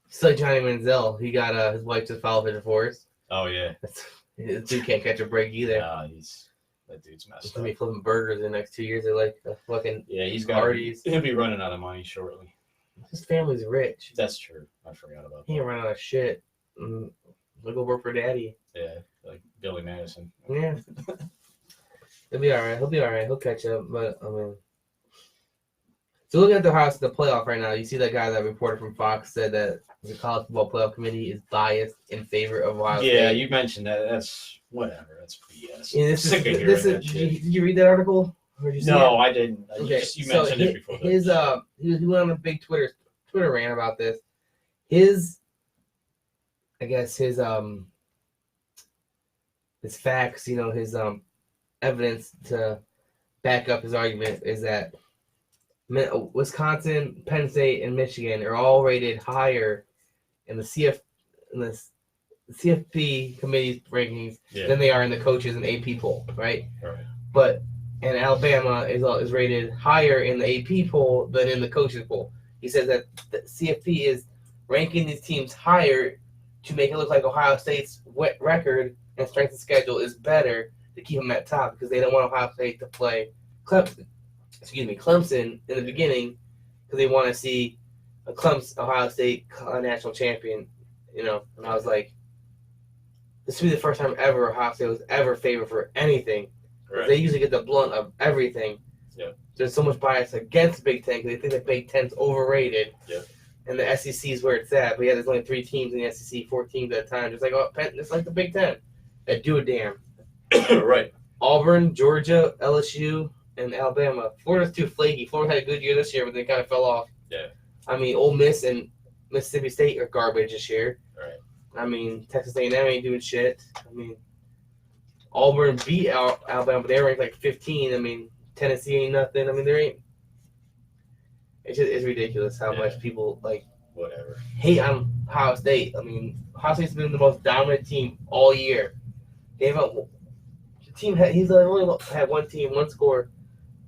It's like Johnny Manziel. He got his wife just filed for divorce. Oh yeah, This dude can't catch a break either. That dude's He's messed gonna up. be flipping burgers in the next 2 years. They're like fucking. Yeah, he'll parties. be running out of money shortly. His family's rich. That's true. I forgot about He that. ain't run out of shit. He'll go work for daddy. Yeah, like Billy Madison. Yeah. He'll be alright. He'll catch up. But I mean, so looking at the playoff right now, you see that guy, that reporter from Fox, said that the college football playoff committee is biased in favor of Ohio Yeah, State. you mentioned that. That's whatever. That's BS. Yeah, this Sick of is hearing this that is. shit. Did you read that article? Or did you see No, it? I didn't. Okay, You mentioned it before. He went on a big Twitter rant about this. His facts, his evidence to back up his argument is that Wisconsin, Penn State, and Michigan are all rated higher in the CFP committee's rankings than they are in the coaches and AP poll, right? Right. But and Alabama is rated higher in the AP poll than in the coaches poll. He says that the CFP is ranking these teams higher to make it look like Ohio State's record and strength of schedule is better to keep them at top, because they don't want Ohio State to play Clemson in the beginning, because they want to see Ohio State national champion. And I was like, this will be the first time ever Ohio State was ever favored for anything. Right. They usually get the blunt of everything. Yep. There's so much bias against Big Ten because they think that Big Ten's overrated. Yep. And the SEC is where it's at. But yeah, there's only 3 teams in the SEC, 4 teams at a time. Just like the Big Ten that do a damn. Right. Auburn, Georgia, LSU, and Alabama. Florida's too flaky. Florida had a good year this year, but they kind of fell off. Yeah. I mean, Ole Miss and Mississippi State are garbage this year. Right. I mean, Texas A&M ain't doing shit. I mean, Auburn beat Alabama, but they ranked like 15. I mean, Tennessee ain't nothing. I mean, there ain't. It's ridiculous how much people Whatever. hate on Ohio State. I mean, Ohio State's been the most dominant team all year. He's only had one score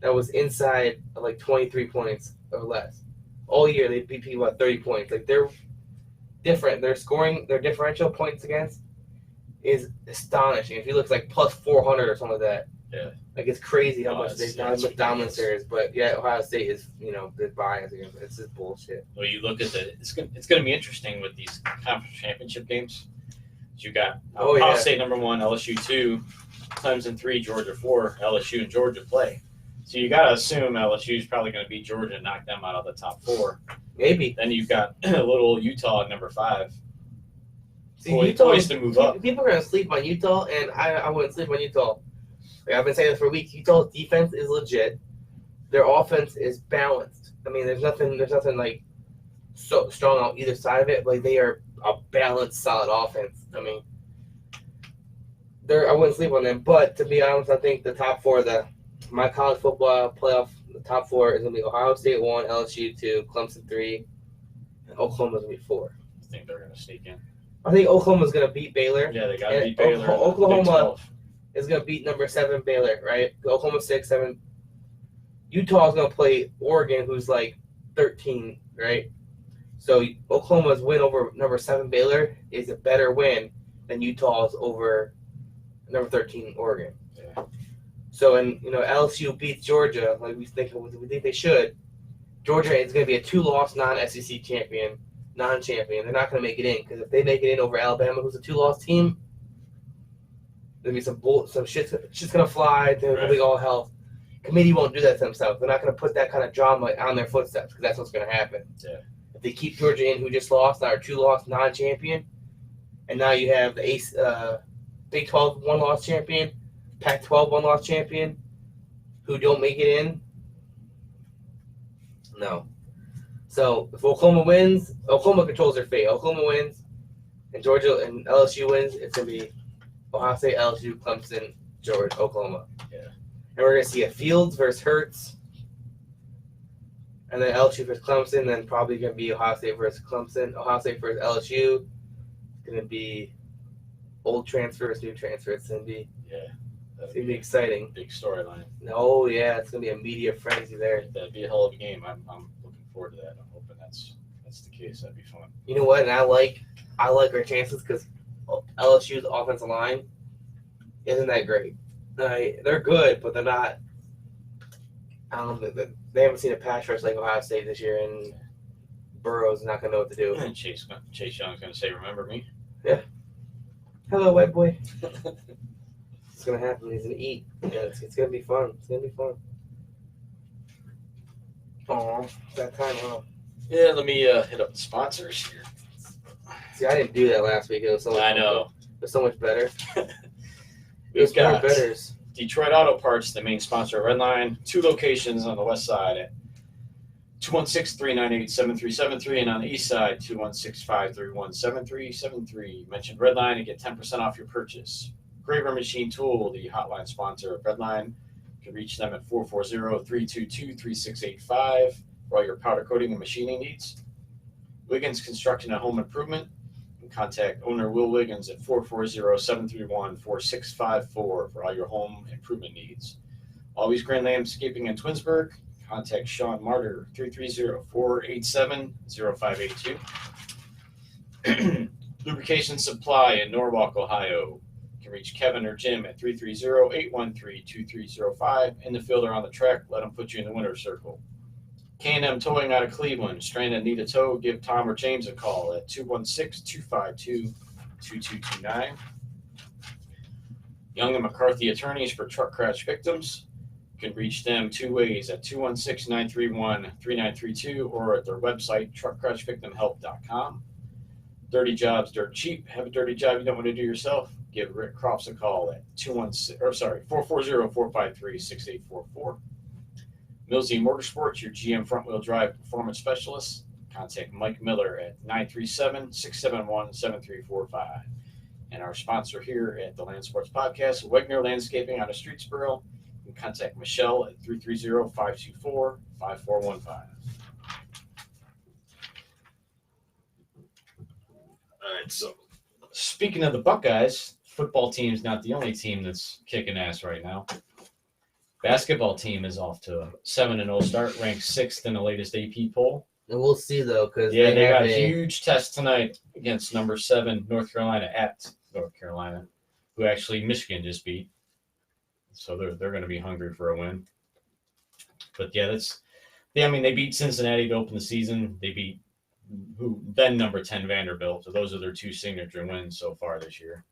that was inside of like 23 points or less. All year they beat people at 30 points. Like, they're different. Their differential points against is astonishing. If you look like plus 400 or something like that. Yeah. Like, it's crazy how much it's dominance there is. But yeah, Ohio State is, they're biased against it. It's just bullshit. Well, you look at it's going to be interesting with these conference championship games. You got Ohio State number 1, LSU 2, Clemson 3, Georgia 4, LSU and Georgia play. So you got to assume LSU is probably going to beat Georgia and knock them out of the top 4. Maybe. Then you've got a little Utah at number 5. See, Poised to move up. People are going to sleep on Utah, and I wouldn't sleep on Utah. Like, I've been saying this for weeks. Utah's defense is legit. Their offense is balanced. I mean, there's nothing like so strong on either side of it. Like, they are a balanced, solid offense. I mean, I wouldn't sleep on them. But to be honest, I think the top 4 my college football playoff, the top 4 is going to be Ohio State 1, LSU 2, Clemson 3, and Oklahoma's going to be 4. I think they're going to sneak in. I think Oklahoma's going to beat Baylor. Yeah, they got to beat Baylor. Oklahoma is going to beat number 7 Baylor, right? Oklahoma 6, 7. Utah's going to play Oregon, who's like 13, right? So Oklahoma's win over number 7 Baylor is a better win than Utah's over number 13 Oregon. Yeah. So, and LSU beats Georgia like we think they should. Georgia is going to be a 2-loss non-SEC champion, non-champion. They're not going to make it in, because if they make it in over Alabama, who's a 2-loss team, there'll be some shit's going to fly. They'll be all hell. Committee won't do that to themselves. They're not going to put that kind of drama on their footsteps, because that's what's going to happen. Yeah. If they keep Georgia in, who just lost, our 2-loss non-champion, and now you have the Big 12 1-loss champion, Pac-12 1-loss champion, who don't make it in. No. So if Oklahoma wins, Oklahoma controls their fate. Oklahoma wins, and Georgia and LSU wins, it's going to be Ohio State, LSU, Clemson, Georgia, Oklahoma. Yeah. And we're going to see a Fields versus Hurts, and then LSU versus Clemson, then probably going to be Ohio State versus Clemson, Ohio State versus LSU. It's going to be old transfers, new transfers. It's going to be It's gonna be exciting. Big storyline. Oh yeah, it's gonna be a media frenzy there. That'd be a hell of a game. I'm looking forward to that. I'm hoping that's the case. That'd be fun. You know what? And I like our chances because LSU's offensive line isn't that great. They're good, but they're not. I don't know. They haven't seen a pass rush like Ohio State this year, and Burrow's not gonna know what to do. And Chase Young's gonna say, "Remember me?" Hello, white boy. It's gonna happen. He's gonna eat. Yeah, it's gonna be fun. It's gonna be fun. Oh, that time, huh? Yeah. Let me hit up the sponsors here. See, I didn't do that last week. It was so much I know. It was so much better. It We've was more got betters. Detroit Auto Parts, the main sponsor of Redline. 2 locations on the west side at 216-398-7373 and on the east side 216-531-7373. Mention Redline and get 10% off your purchase. Graver Machine Tool, the hotline sponsor of Redline. You can reach them at 440-322-3685 for all your powder coating and machining needs. Wiggins Construction and Home Improvement. You can contact owner Will Wiggins at 440-731-4654 for all your home improvement needs. Always Grand Landscaping in Twinsburg. Contact Sean Martyr, 330-487-0582. Lubrication Supply in Norwalk, Ohio. You can reach Kevin or Jim at 330-813-2305. In the field or on the track, let them put you in the winner's circle. K&M Towing out of Cleveland. Stranded need a tow, give Tom or James a call at 216-252-2229. Young and McCarthy Attorneys for truck crash victims. You can reach them 2 ways at 216-931-3932 or at their website, truckcrashvictimhelp.com. Dirty Jobs Dirt Cheap. Have a dirty job you don't want to do yourself? Give Rick Crofts a call at 440-453-6844. Millsy Motorsports, your GM front-wheel drive performance specialist. Contact Mike Miller at 937-671-7345. And our sponsor here at the Land Sports Podcast, Wegner Landscaping out of Streetsboro. You can contact Michelle at 330-524-5415. All right, so speaking of the Buckeyes, football team's not the only team that's kicking ass right now. Basketball team is off to a 7-0 start, ranked 6th in the latest AP poll. And we'll see though, because they got a huge test tonight against number 7 North Carolina at North Carolina, who actually Michigan just beat. So they're going to be hungry for a win. But yeah, they beat Cincinnati to open the season. They beat then number 10 Vanderbilt. So those are their 2 signature wins so far this year.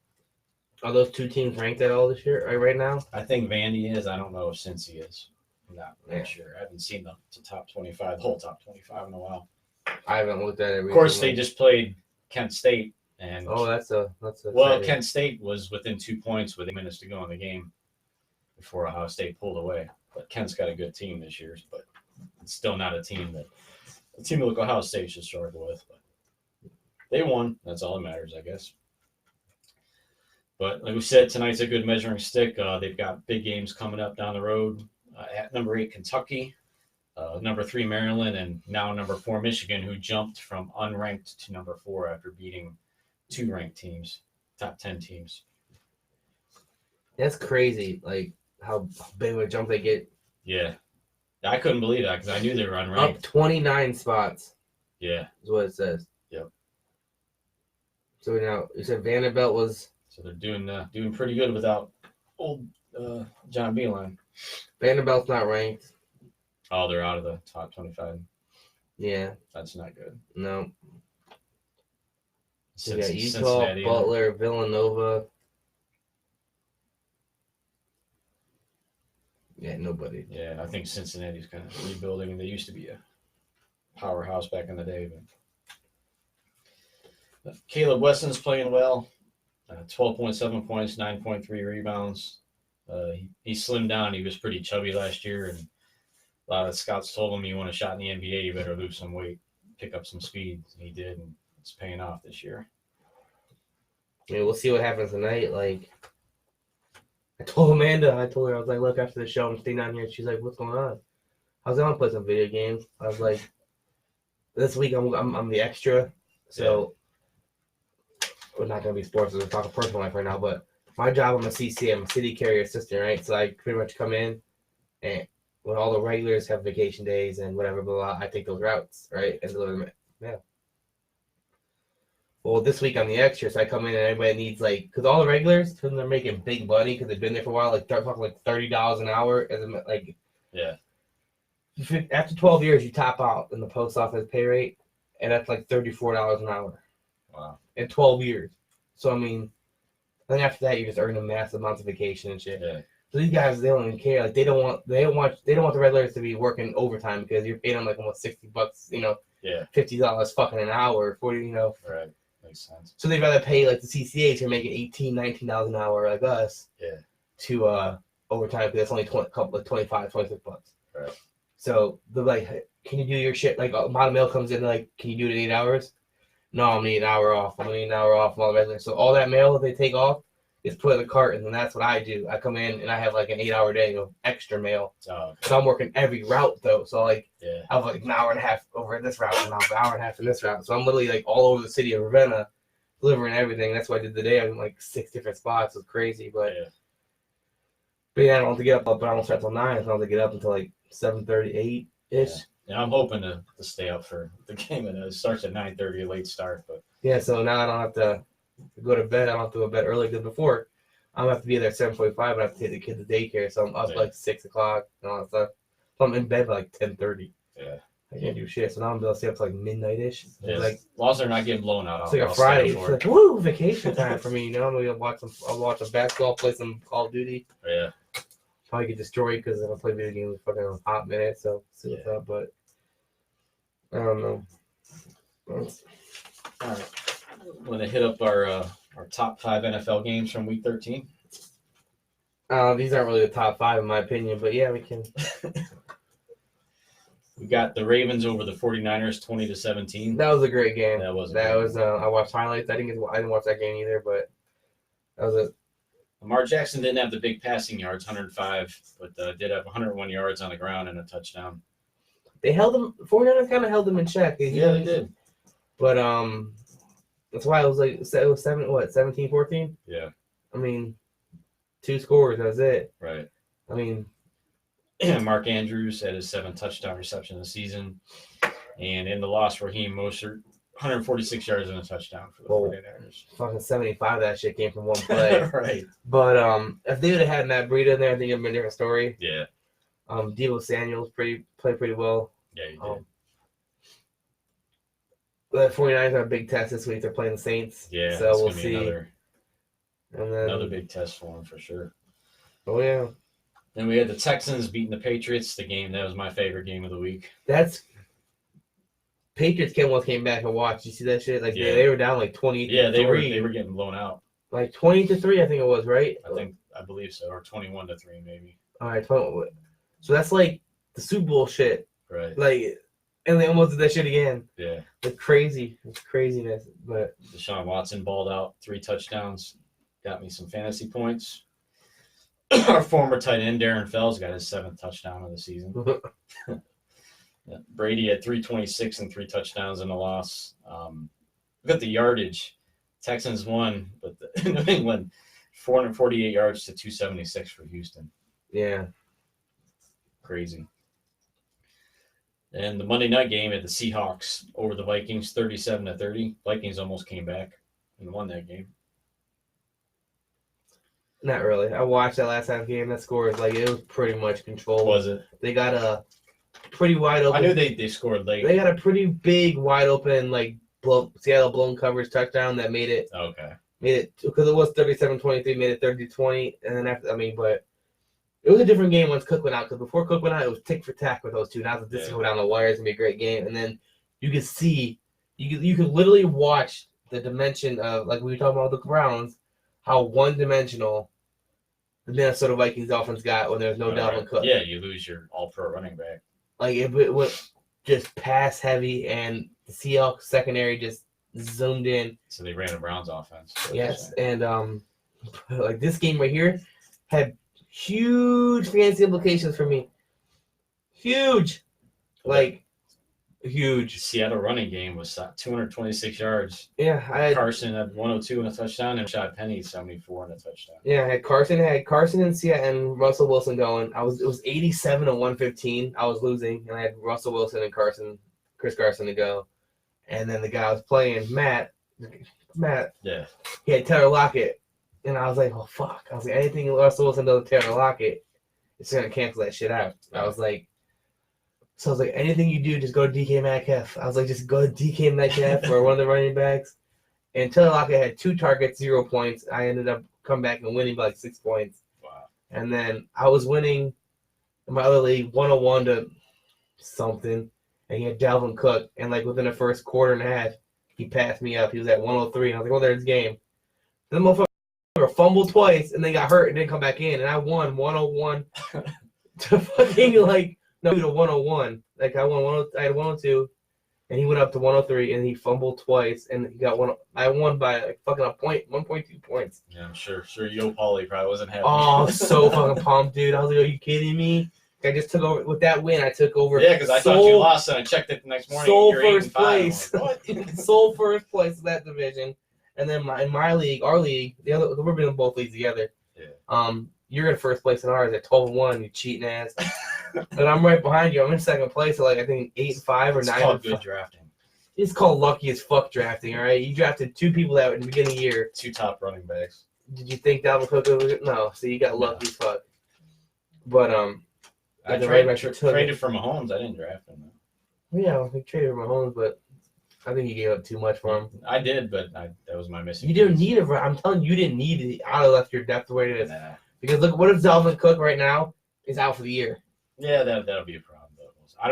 Are those 2 teams ranked at all this year, right now? I think Vandy is. I don't know if Cincy is. I'm not really sure. I haven't seen the top 25, the whole top 25 in a while. I haven't looked at it recently. Of course, they just played Kent State. And that's a well, Kent State was within 2 points with 8 minutes to go in the game before Ohio State pulled away. But Kent's got a good team this year, but it's still not a team that Ohio State should struggle with. But they won. That's all that matters, I guess. But like we said, tonight's a good measuring stick. They've got big games coming up down the road at number 8 Kentucky, number 3 Maryland, and now number 4 Michigan, who jumped from unranked to number 4 after beating 2 ranked teams, top 10 teams. That's crazy, like how big of a jump they get. Yeah. I couldn't believe that because I knew they were unranked. Up 29 spots. Yeah. Is what it says. Yep. So now, you said Vanderbilt was... So they're doing pretty good without old John Beilein. Vanderbilt's not ranked. Oh, they're out of the top 25. Yeah. That's not good. No. You got Utah, Butler, Villanova. Yeah, nobody. Yeah, I think Cincinnati's kind of rebuilding, and they used to be a powerhouse back in the day. But Caleb Wesson's playing well. 12.7 points, 9.3 rebounds. He slimmed down. He was pretty chubby last year, and a lot of scouts told him, you want a shot in the NBA, you better lose some weight, pick up some speed. And he did, and it's paying off this year. Yeah, we'll see what happens tonight. Like, I told her, I was like, look, after the show, I'm staying down here. She's like, what's going on? I was going to play some video games. I was like, this week I'm the extra, so we're not going to be sports. We're talking personal life right now, but my job, I'm a CC, I'm a city carrier assistant, right? So I pretty much come in, and when all the regulars have vacation days and whatever, blah, blah, I take those routes, right, and deliver them. Yeah. Well, this week I'm the extra, so I come in and everybody needs because all the regulars, they're making big money because they've been there for a while. Like they're talking like $30 an hour, Yeah. After 12 years, you top out in the post office pay rate, and that's like $34 an hour. Wow. In 12 years. So I mean, then after that, you just earn a massive amounts of vacation and shit. Yeah. So these guys, they don't even care. Like they don't want the regulars to be working overtime because you're paying them like almost $60, Yeah. $50 fucking an hour, 40, Right. Makes sense. So they'd rather pay like the CCH who are making $18, $19 an hour like us. Yeah. To overtime because that's only 25, $26. Right. So they're like, can you do your shit? Like a lot of mail comes in like, can you do it in 8 hours? No, I'm gonna need an hour off. I'm gonna need an hour off from all the regulars. So all that mail that they take off is put in the cartons, and that's what I do. I come in and I have like an 8-hour day of extra mail. Oh, okay. So I'm working every route though. So like Yeah. I have like an hour and a half over this route and an hour and a half in this route. So I'm literally like all over the city of Ravenna delivering everything. That's what I did today. I'm in like 6 different spots. It was crazy, but Yeah. But yeah, I don't have to get up, but I don't start till 9. So I don't have to get up until like 7:38 ish. Yeah, I'm hoping to stay up for the game. And it starts at 9:30, a late start. But Yeah, so now I don't have to go to bed. I don't have to go to bed early because before I'm gonna have to be there at 7:45, but I have to take the kid to daycare. So I'm up like 6 o'clock and all that stuff. So I'm in bed by like 10:30. yeah, I can't do shit. So now I'm able to stay up to like midnight ish. yeah. Like As long as they're not getting blown out, it's like I'll a stay Friday. up It's for it. like woo, vacation time for me. I'm gonna I'll watch some basketball, play some Call of Duty. Yeah. Probably get destroyed because I don't play video games fucking a hot minute. So see what's Yeah. up, but I don't know. All right. I'm gonna hit up our top 5 NFL games from Week 13. These aren't really the top 5 in my opinion, but yeah, we can. We got the Ravens over the 49ers, 20-17. That was a great game. That was. I watched highlights. I didn't watch that game either, but that was a. Lamar Jackson didn't have the big passing yards, 105, but did have 101 yards on the ground and a touchdown. They held them. 49ers kind of held them in check. Yeah, they did. But that's why it was like it was 17-14. Yeah. I mean, 2 scores. That's it. Right. I mean, Mark Andrews had his 7th touchdown reception of the season. And in the loss, Raheem Mostert, 146 yards and a touchdown for the 49ers. fucking 75 of that shit came from one play. Right. But if they would have had Matt Breida in there, I think it'd been a different story. Yeah. Deebo Samuel's played pretty well. Yeah, he did. The 49ers have a big test this week. They're playing the Saints. Yeah, so it's we'll gonna be see. Another And then, big test for him for sure. oh yeah, Then we had the Texans beating the Patriots. The game that was my favorite game of the week. that's Patriots came back and watched. You see that shit? Like Yeah. they were down like 20. Yeah, they were getting blown out. like 20-3. I think it was right. I believe so, or 21-3 maybe. All right, 20. So that's like the Super Bowl shit. Right. Like, and they almost did that shit again. Yeah. It's crazy. It's craziness. But Deshaun Watson balled out 3 touchdowns, got me some fantasy points. Our former tight end Darren Fells got his 7th touchdown of the season. Yeah. Brady had 326 and 3 touchdowns in the loss. Look at the yardage. Texans won, but New England 448 yards to 276 for Houston. yeah, Crazy. And the Monday night game at the Seahawks over the Vikings, 37-30. Vikings almost came back and won that game. not really. I watched that last half game. That score is like it was pretty much controlled. Was it? They got a pretty wide open. I knew they scored late. They got a pretty big, wide open, like Seattle blown coverage touchdown that made it because it was 37-23, made it 30-20, and then after but it was a different game once Cook went out. Because before Cook went out, it was tick for tack with those two. Now that this is go down the wires, it's gonna be a great game. And then you could see, you could literally watch the dimension of like we were talking about the Browns, how one-dimensional the Minnesota Vikings offense got when there's no Dalvin Cook. Yeah, you lose your all-pro running back. Like it was just pass heavy, and the Seahawks secondary just zoomed in. So they ran a Browns offense. Yes, and like this game right here had huge fantasy implications for me. Huge, like huge. Seattle running game was 226 yards. Yeah, I had Carson had 102 and a touchdown, and Rashad Penny 74 and a touchdown. Yeah, I had Carson and Seattle and Russell Wilson going. It was 87 to 115. I was losing, and I had Russell Wilson and Chris Carson to go. And then the guy I was playing, Matt, Yeah. he had Taylor Lockett. And I was like, oh fuck. I was like, anything Russell Wilson does with Taylor Lockett, it's gonna cancel that shit out. I was like, anything you do, just go to DK Metcalf. I was like, just go to DK Metcalf or one of the running backs. And Taylor Lockett had 2 targets, 0 points. I ended up coming back and winning by like 6 points. Wow. And then I was winning in my other league 101 to something. And he had Dalvin Cook. And like within the first quarter and a half, he passed me up. He was at 103. And I was like, well, there's game. Then the motherfucker fumbled twice and then got hurt and didn't come back in. And I won 101 to fucking to 101. Like I had 102. And he went up to 103, and he fumbled twice, and he got one. I won by like fucking 1.2 points. Yeah, I'm sure Yo Pauly probably wasn't happy. Oh, I was so fucking pumped, dude. I was like, are you kidding me? I just took over with that win. I took over. Yeah, because I thought you lost, and I checked it the next morning. Sole you're first 8-5. place. Like, what? Sole first place in that division, and then in my league, our league, the other we're in both leagues together. Yeah. You're in first place in ours at 12-1. You cheating ass. And I'm right behind you. I'm in second place at like I think 8-5 or 9. It's called good drafting. It's called lucky as fuck drafting, all right? You drafted 2 people that in the beginning of the year. 2 top running backs. Did you think Dalvin Cook was no? So you got lucky as fuck. But I the right back traded for Mahomes. I didn't draft him. Yeah, we traded for Mahomes, but I think you gave up too much for him. I did, but that was my missing. You didn't piece. need it. I'm telling you didn't need it. I'd have left your depth the way it is. Nah. Because look, what if Dalvin Cook right now is out for the year? Yeah, that'll be a problem. I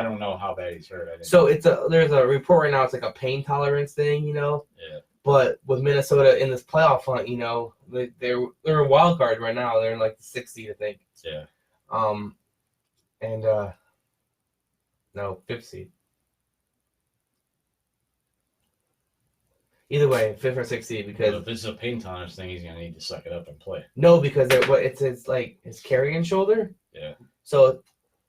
don't know how bad he's hurt. So there's a report right now. It's like a pain tolerance thing, you know. Yeah. But with Minnesota in this playoff hunt, you know, they're a wild card right now. They're in like the 6th seed, I think. Yeah. And no, 5th seed. Either way, 5th or 6th seed because if this is a pain tolerance thing, he's gonna need to suck it up and play. No, because it's like his carrying shoulder. Yeah. So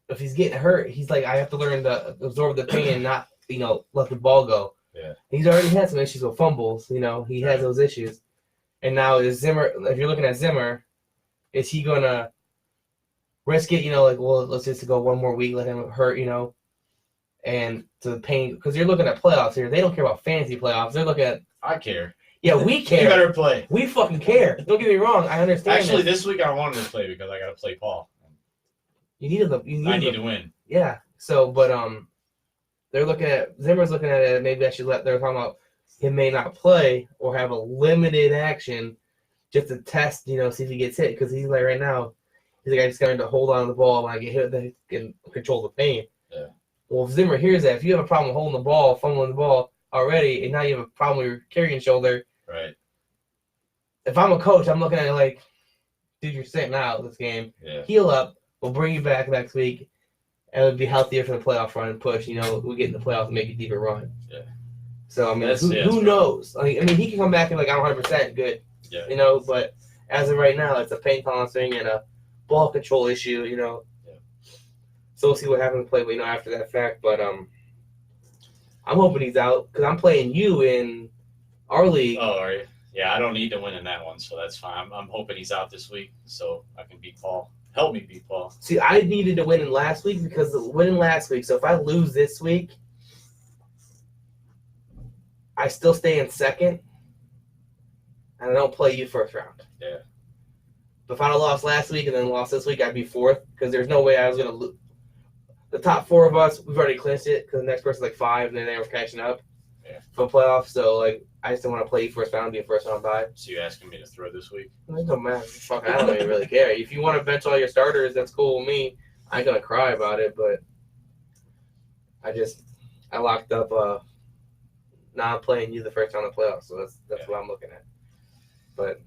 if he's getting hurt, he's like, I have to learn to absorb the pain and not, let the ball go. Yeah. He's already had some issues with fumbles. He has those issues. And now is Zimmer, if you're looking at Zimmer, is he going to risk it, let's just go one more week, let him hurt, and to the pain, because you're looking at playoffs here. They don't care about fantasy playoffs. They're looking at. I care. Yeah, we care. You better play. We fucking care. Don't get me wrong. I understand. Actually, this week I wanted to play because I got to play Paul. I need to win. Yeah. So, but they're looking at Zimmer's looking at it. Maybe I should they're talking about he may not play or have a limited action just to test, see if he gets hit because he's like right now. He's like I just got to hold on to the ball when I get hit. They can control the pain. Yeah. Well, if Zimmer hears that, if you have a problem holding the ball, fumbling the ball already, and now you have a problem with your carrying shoulder. Right. If I'm a coach, I'm looking at it like, dude, you're sitting out this game. Yeah. Heal up. We'll bring you back next week, and it'll be healthier for the playoff run and push. We get in the playoffs and make a deeper run. Yeah. So, I mean, who knows? He can come back and I'm 100% good. Yeah. But as of right now, it's a pain tolerance thing and a ball control issue, Yeah. So we'll see what happens to play, after that fact. But I'm hoping he's out because I'm playing you in our league. Oh, are you? Yeah, I don't need to win in that one, so that's fine. I'm hoping he's out this week so I can beat Paul. Help me beat Paul. See, I needed to win in last week because of winning last week. So if I lose this week, I still stay in second, and I don't play you first round. Yeah. But if I'd have lost last week and then lost this week, I'd be 4th because there's no way I was going to lose. The top 4 of us, we've already clinched it because the next person's like 5, and then they were catching up for playoffs. So, I just don't want to play you first round, be a first round bye. So you asking me to throw this week? It don't matter. Fuck, I don't even really care. If you want to bench all your starters, that's cool with me. I ain't gonna cry about it, but I locked up. Now I'm playing you the first round of playoffs, so that's what I'm looking at. But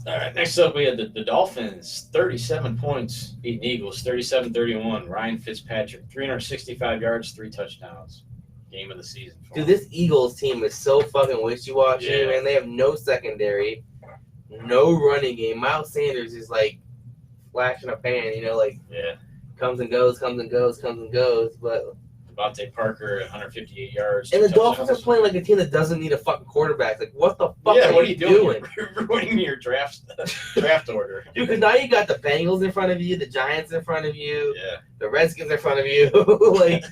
all right, next up we had the Dolphins, 37 points, beating Eagles, 37-31. Ryan Fitzpatrick, 365 yards, 3 touchdowns. Game of the season. Dude, this Eagles team is so fucking wishy-washy, man. They have no secondary, no running game. Miles Sanders is like flashing a pan, yeah. comes and goes. But Devontae Parker at 158 yards. And 2 the Dolphins are touchdowns. playing like a team that doesn't need a fucking quarterback. Like, what the fuck Yeah, are what are you you doing? doing? You're ruining your draft order. Dude, because now you got the Bengals in front of you, the Giants in front of you, Yeah. the Redskins in front of you. Like,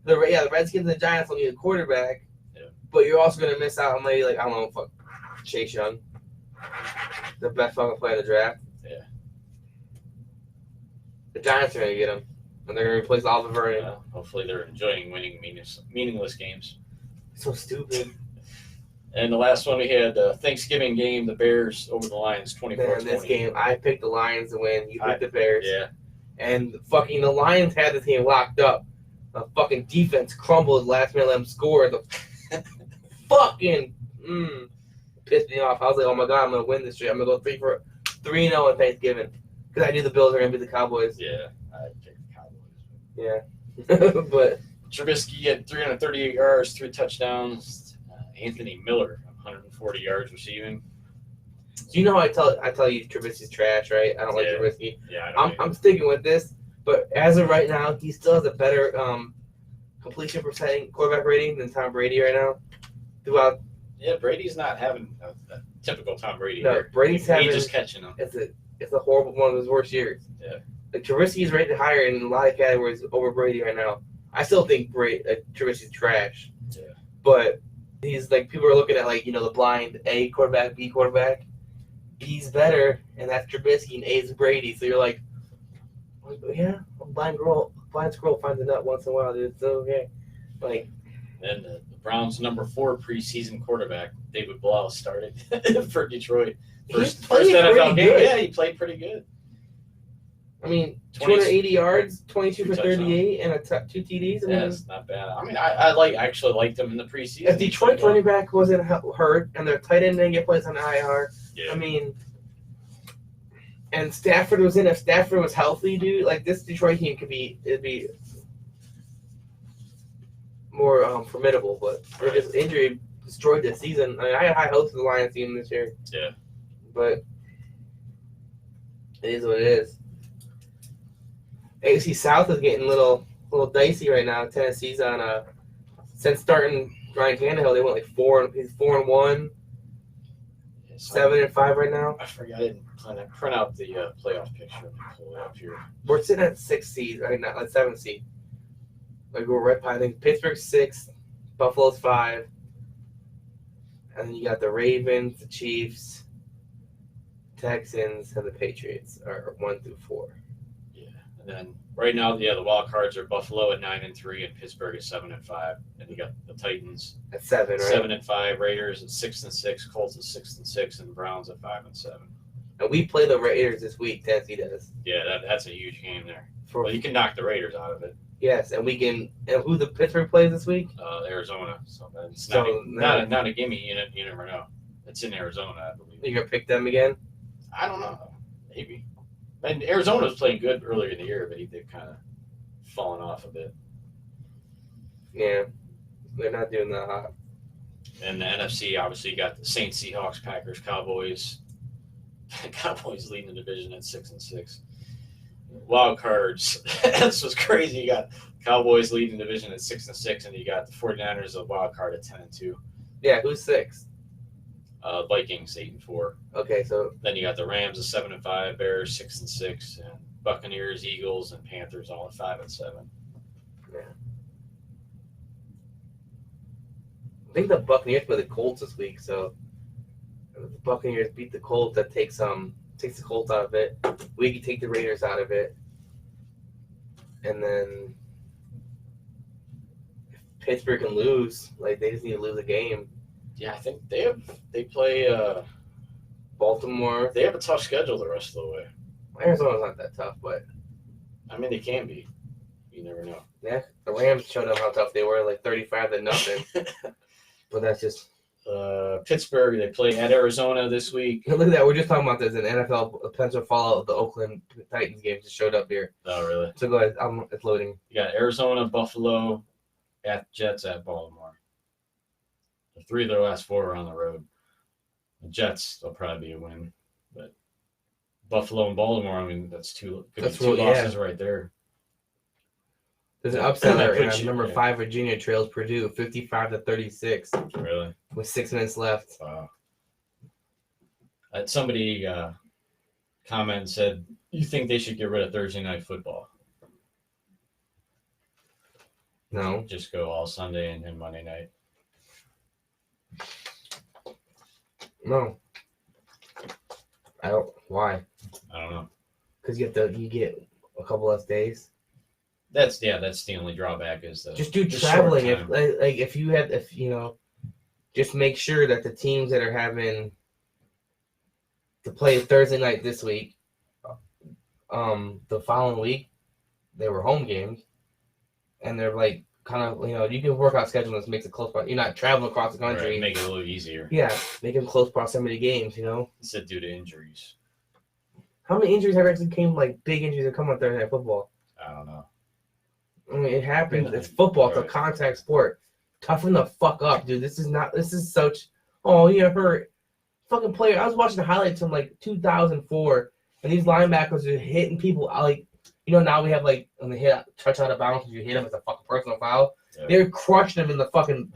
the Redskins and the Giants will need a quarterback. Yeah. But you're also going to miss out on maybe, like, I don't know, fuck, Chase Young. The best fucking player in the draft. Yeah. The Giants are going to get him. And they're going to replace Oliver Vernon. Hopefully they're enjoying winning meaningless games. So stupid. And the last one we had, the Thanksgiving game, the Bears over the Lions, 24-20. Man, this game, I picked the Lions to win. You picked the Bears. Yeah. And fucking the Lions had the team locked up. The fucking defense crumbled last minute, let them score. The fucking pissed me off. I was like, oh my god, I'm gonna win this shit. I'm gonna go 3-0 on Thanksgiving because I knew the Bills were gonna beat the Cowboys. Yeah, I picked the Cowboys. Yeah, but Trubisky had 338 yards, 3 touchdowns. Anthony Miller, 140 yards receiving. you know how I tell you Trubisky's trash, right? I don't like Yeah. Trubisky. Yeah, I'm sticking with this, but as of right now, he still has a better completion percent quarterback rating than Tom Brady right now. Throughout, Yeah, Brady's not having a typical Tom Brady no, year. Brady's having He's just catching them. it's a horrible one of his worst years. Yeah. Like Trubisky's rated higher in a lot of categories over Brady right now. I still think Trubisky's trash. Yeah. But he's like people are looking at like the blind A quarterback, B quarterback. B's better, and that's Trubisky, and A's Brady. So you're like, yeah, a blind squirrel finds a nut once in a while, dude. So okay, like. And the Browns' number 4 preseason quarterback, David Blau, started for Detroit. First NFL game. Good. Yeah, he played pretty good. I mean, 20 280 yards, 22 for touchdowns. 38, and 2 TDs. I mean, Yeah, it's not bad. I mean, I actually liked him in the preseason. if Detroit's running back wasn't hurt, and their tight end didn't get placed on IR, Yeah. I mean, and Stafford was in. If Stafford was healthy, dude, like this Detroit team it'd be more formidable. But his injury destroyed the season. I mean, I had high hopes for the Lions team this year. Yeah. But it is what it is. AFC South is getting a little dicey right now. Tennessee's on since starting Ryan Tannehill, they went like 4-1, 7-5 right now. I forgot I didn't print out the playoff picture. Let me pull it up here. We're sitting at 6th seed right now, 7th seed. Like we're right behind. I think Pittsburgh's 6th, Buffalo's 5, and then you got the Ravens, the Chiefs, Texans, and the Patriots are 1 through 4. Yeah, and then right now, the wild cards are Buffalo at 9-3 and Pittsburgh at 7-5, and you got the Titans At 7, right? 7-5, Raiders at 6-6, Colts at 6-6, and Browns at 5-7. And we play the Raiders this week. Tennessee does. Yeah, that's a huge game there. For Well, you can knock the Raiders out of it. yes, and we can. And who the Pittsburgh plays this week? Arizona. So it's So, not a gimme. You never know. It's in Arizona, I believe. You're gonna pick them again? I don't know. Maybe. And Arizona was playing good earlier in the year, but they've kind of fallen off a bit. Yeah, they're not doing that hot. And the NFC, obviously, you got the Saints, Seahawks, Packers, Cowboys. Cowboys leading the division at 6-6. Wild cards. This was crazy. You got Cowboys leading the division at 6-6, and you got the 49ers a wild card at 10-2. Yeah, who's 6? Vikings 8-4. Okay, so Then you got the Rams at 7-5, Bears 6-6, and Buccaneers, Eagles, and Panthers all at 5-7. I think the Buccaneers play the Colts this week. So if the Buccaneers beat the Colts, that takes the Colts out of it. We can take the Raiders out of it, and then if Pittsburgh can lose, like they just need to lose a game. Yeah, I think they play. Baltimore, They have a tough schedule the rest of the way. Arizona's not that tough, but I mean, they can be. You never know. yeah, the Rams showed them how tough they were, like 35-0. But that's just Pittsburgh, they play at Arizona this week. look at that. We're just talking about this. An NFL potential fallout of the Oakland Titans game just showed up here. Oh, really? So go ahead. It's loading. You got Arizona, Buffalo, at Jets, at Baltimore. The 3 of their last 4 are on the road. The Jets, they'll probably be a win. But Buffalo and Baltimore, I mean, that's two That's two what- yeah. losses right there. There's an upset That alert puts in you- number yeah. 5 Virginia Trails Purdue, 55-36, Really? with 6 minutes left. Wow. Somebody commented and said, "You think they should get rid of Thursday night football? No. Just go all Sunday and Monday night." No. I don't. Why? I don't know. Because you get a couple less days. That's the only drawback is the Just do the short traveling. If time. like if you know, just make sure that the teams that are having to play Thursday night this week, the following week, they were home games, and they're like kind of you can work out scheduling. This makes it close, but you're not traveling across the country. Right, make it a little easier. Yeah, make them close proximity games. Instead due to injuries. How many injuries have actually came big injuries that come on Thursday night football? I don't know. I mean, it happens. It's football. It's a Right. contact sport. Toughen the fuck up, dude. This is such. Oh, you're hurt. Fucking player. I was watching the highlights from 2004, and these linebackers are hitting people. Now we have when they hit touch out of bounds, you hit them as a fucking personal foul. Yeah. They're crushing them in the fucking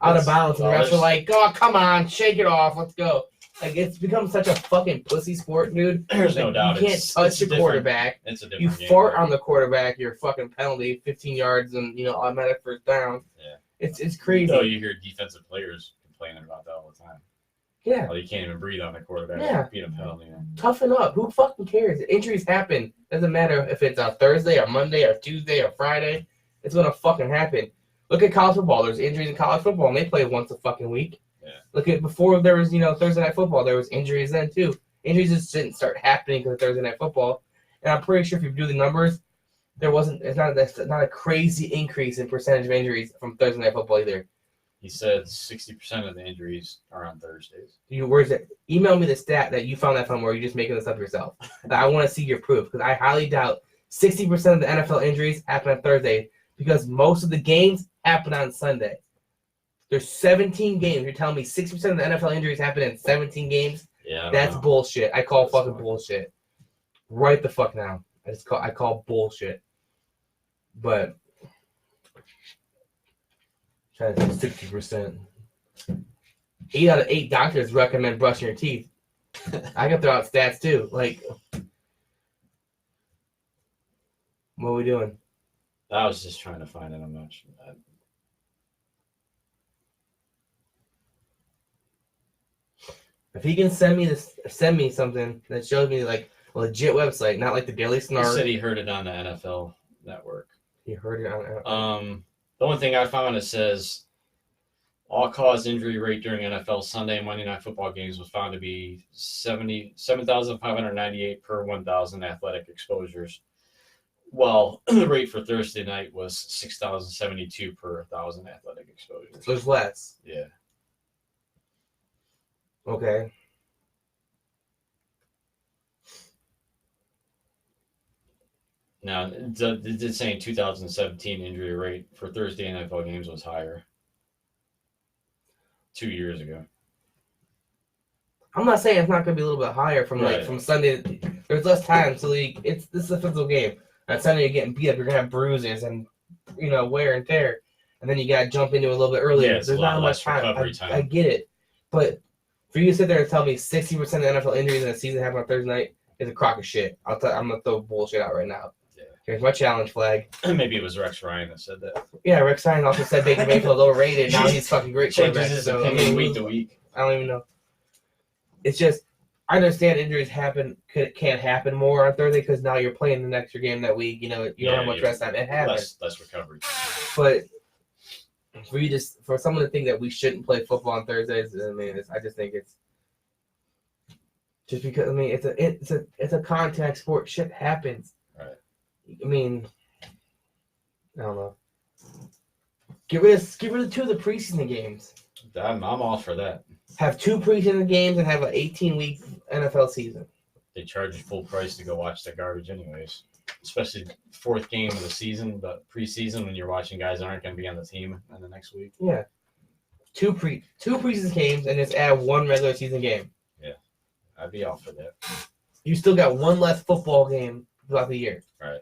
out of bounds, and the refs are there's- like, "Oh, come on, shake it off, let's go." It's become such a fucking pussy sport, dude. There's no doubt. You can't it's touch a the different- quarterback. It's a different You game. fart on the quarterback, you're fucking penalty, 15 yards, and automatic first down. Yeah. It's crazy. No, you hear defensive players complaining about that all the time. Yeah, Well, you can't even breathe on the quarterback. Yeah. Being a penalty. toughen up. Who fucking cares? Injuries happen. Doesn't matter if it's a Thursday or Monday or Tuesday or Friday. It's gonna fucking happen. Look at college football. There's injuries in college football, and they play once a fucking week. Yeah. Look at before there was Thursday night football. There was injuries then too. Injuries just didn't start happening because of Thursday night football. And I'm pretty sure if you do the numbers, that's not a crazy increase in percentage of injuries from Thursday night football either. He said 60% of the injuries are on Thursdays. Where's it? Email me the stat that you found that from, or you're just making this up yourself. I want to see your proof because I highly doubt 60% of the NFL injuries happen on Thursday because most of the games happen on Sunday. There's 17 games. You're telling me 60% of the NFL injuries happen in 17 games? Yeah, I don't That's know. bullshit. I call That's fucking fine. bullshit. Right the fuck now. I call bullshit. But trying to say 60%. 8 out of 8 doctors recommend brushing your teeth. I can throw out stats too. What are we doing? I was just trying to find it. I'm not sure. If he can send me something that shows me a legit website, not like the Daily He Snark. said he heard it on the NFL Network. He heard it on. The only thing I found it says all-cause injury rate during NFL Sunday and Monday Night Football games was found to be 7,598 per 1,000 athletic exposures. Well, the rate for Thursday night was 6,072 per 1,000 athletic exposures. So there's less. Yeah. Okay. Now, it did say in 2017 injury rate for Thursday NFL games was higher. 2 years ago. I'm not saying it's not going to be a little bit higher from Right. from Sunday. There's less time, so this is a physical game. On Sunday you're getting beat up, you're gonna have bruises and wear and tear, and then you got to jump into it a little bit earlier. Yeah, it's a There's lot not less much time. recovery time. I get it, but for you to sit there and tell me 60% of the NFL injuries in a season happen on Thursday night is a crock of shit. I'm gonna throw bullshit out right now. Yeah. Here's my challenge flag. Maybe it was Rex Ryan that said that. Yeah, Rick Stein also said Baker Mayfield's overrated. Now he's fucking great Changes quarterback. his So, opinion week to week. I don't even know. It's just I understand injuries can't happen more on Thursday because now you're playing the extra game that week. You don't have much rest time. It happens. Less recovery. But for someone to think that we shouldn't play football on Thursdays, I just think it's just because it's a contact sport. Shit happens. Right. I don't know. Get rid of 2 of the preseason games. I'm all for that. Have 2 preseason games and have an 18-week NFL season. They charge you full price to go watch the garbage anyways. Especially fourth game of the season, but preseason when you're watching guys that aren't going to be on the team in the next week. Yeah. 2 preseason games and just add 1 regular season game. I'd be all for that. You still got 1 less football game throughout the year. Right.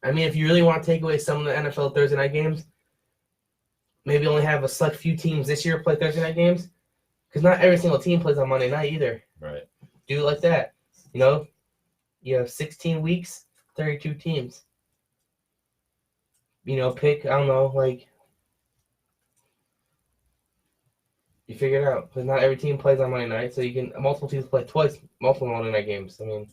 I mean, if you really want to take away some of the NFL Thursday night games, maybe only have a select few teams this year play Thursday night games, because not every single team plays on Monday night either. Right. Do it like that. You know, you have 16 weeks, 32 teams. You know, pick, I don't know, like, you figure it out. Because not every team plays on Monday night, so you can, multiple teams play twice, multiple Monday night games. I mean,